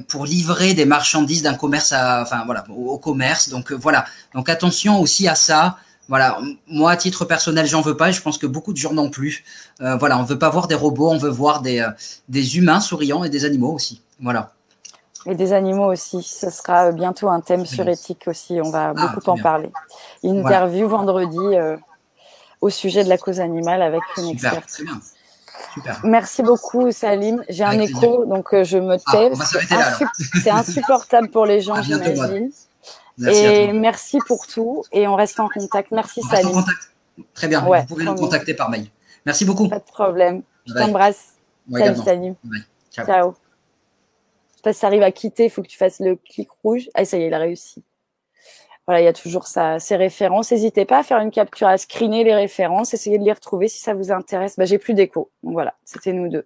[SPEAKER 2] pour livrer des marchandises d'un commerce enfin voilà, au commerce. Donc voilà, donc attention aussi à ça. Voilà, moi à titre personnel, j'en veux pas et je pense que beaucoup de gens non plus. Voilà, on veut pas voir des robots, on veut voir des humains souriants et des animaux aussi. Voilà.
[SPEAKER 1] Et des animaux aussi. Ce sera bientôt un thème sur éthique aussi. On va beaucoup en parler. Une interview vendredi au sujet de la cause animale avec une experte.
[SPEAKER 2] Très bien. Super.
[SPEAKER 1] Merci beaucoup, Salim. J'ai un écho, donc je me tais. C'est insupportable pour les gens, j'imagine. Et merci pour tout. Et on reste en contact. Merci, Salim.
[SPEAKER 2] Très bien. Vous pouvez nous contacter par mail. Merci beaucoup.
[SPEAKER 1] Pas de problème. Je t'embrasse. Salut, Salim. Ciao. Ciao. Je sais pas si ça arrive à quitter. Il faut que tu fasses le clic rouge. Ah, ça y est, il a réussi. Voilà, il y a toujours ces références. N'hésitez pas à faire une capture, à screener les références, essayez de les retrouver si ça vous intéresse. Bah, j'ai plus d'écho. Donc voilà, c'était nous deux.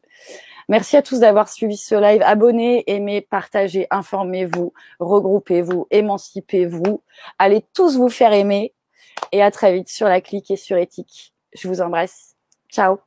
[SPEAKER 1] Merci à tous d'avoir suivi ce live. Abonnez, aimez, partagez, informez-vous, regroupez-vous, émancipez-vous. Allez tous vous faire aimer. Et à très vite sur la clique et sur éthique. Je vous embrasse. Ciao.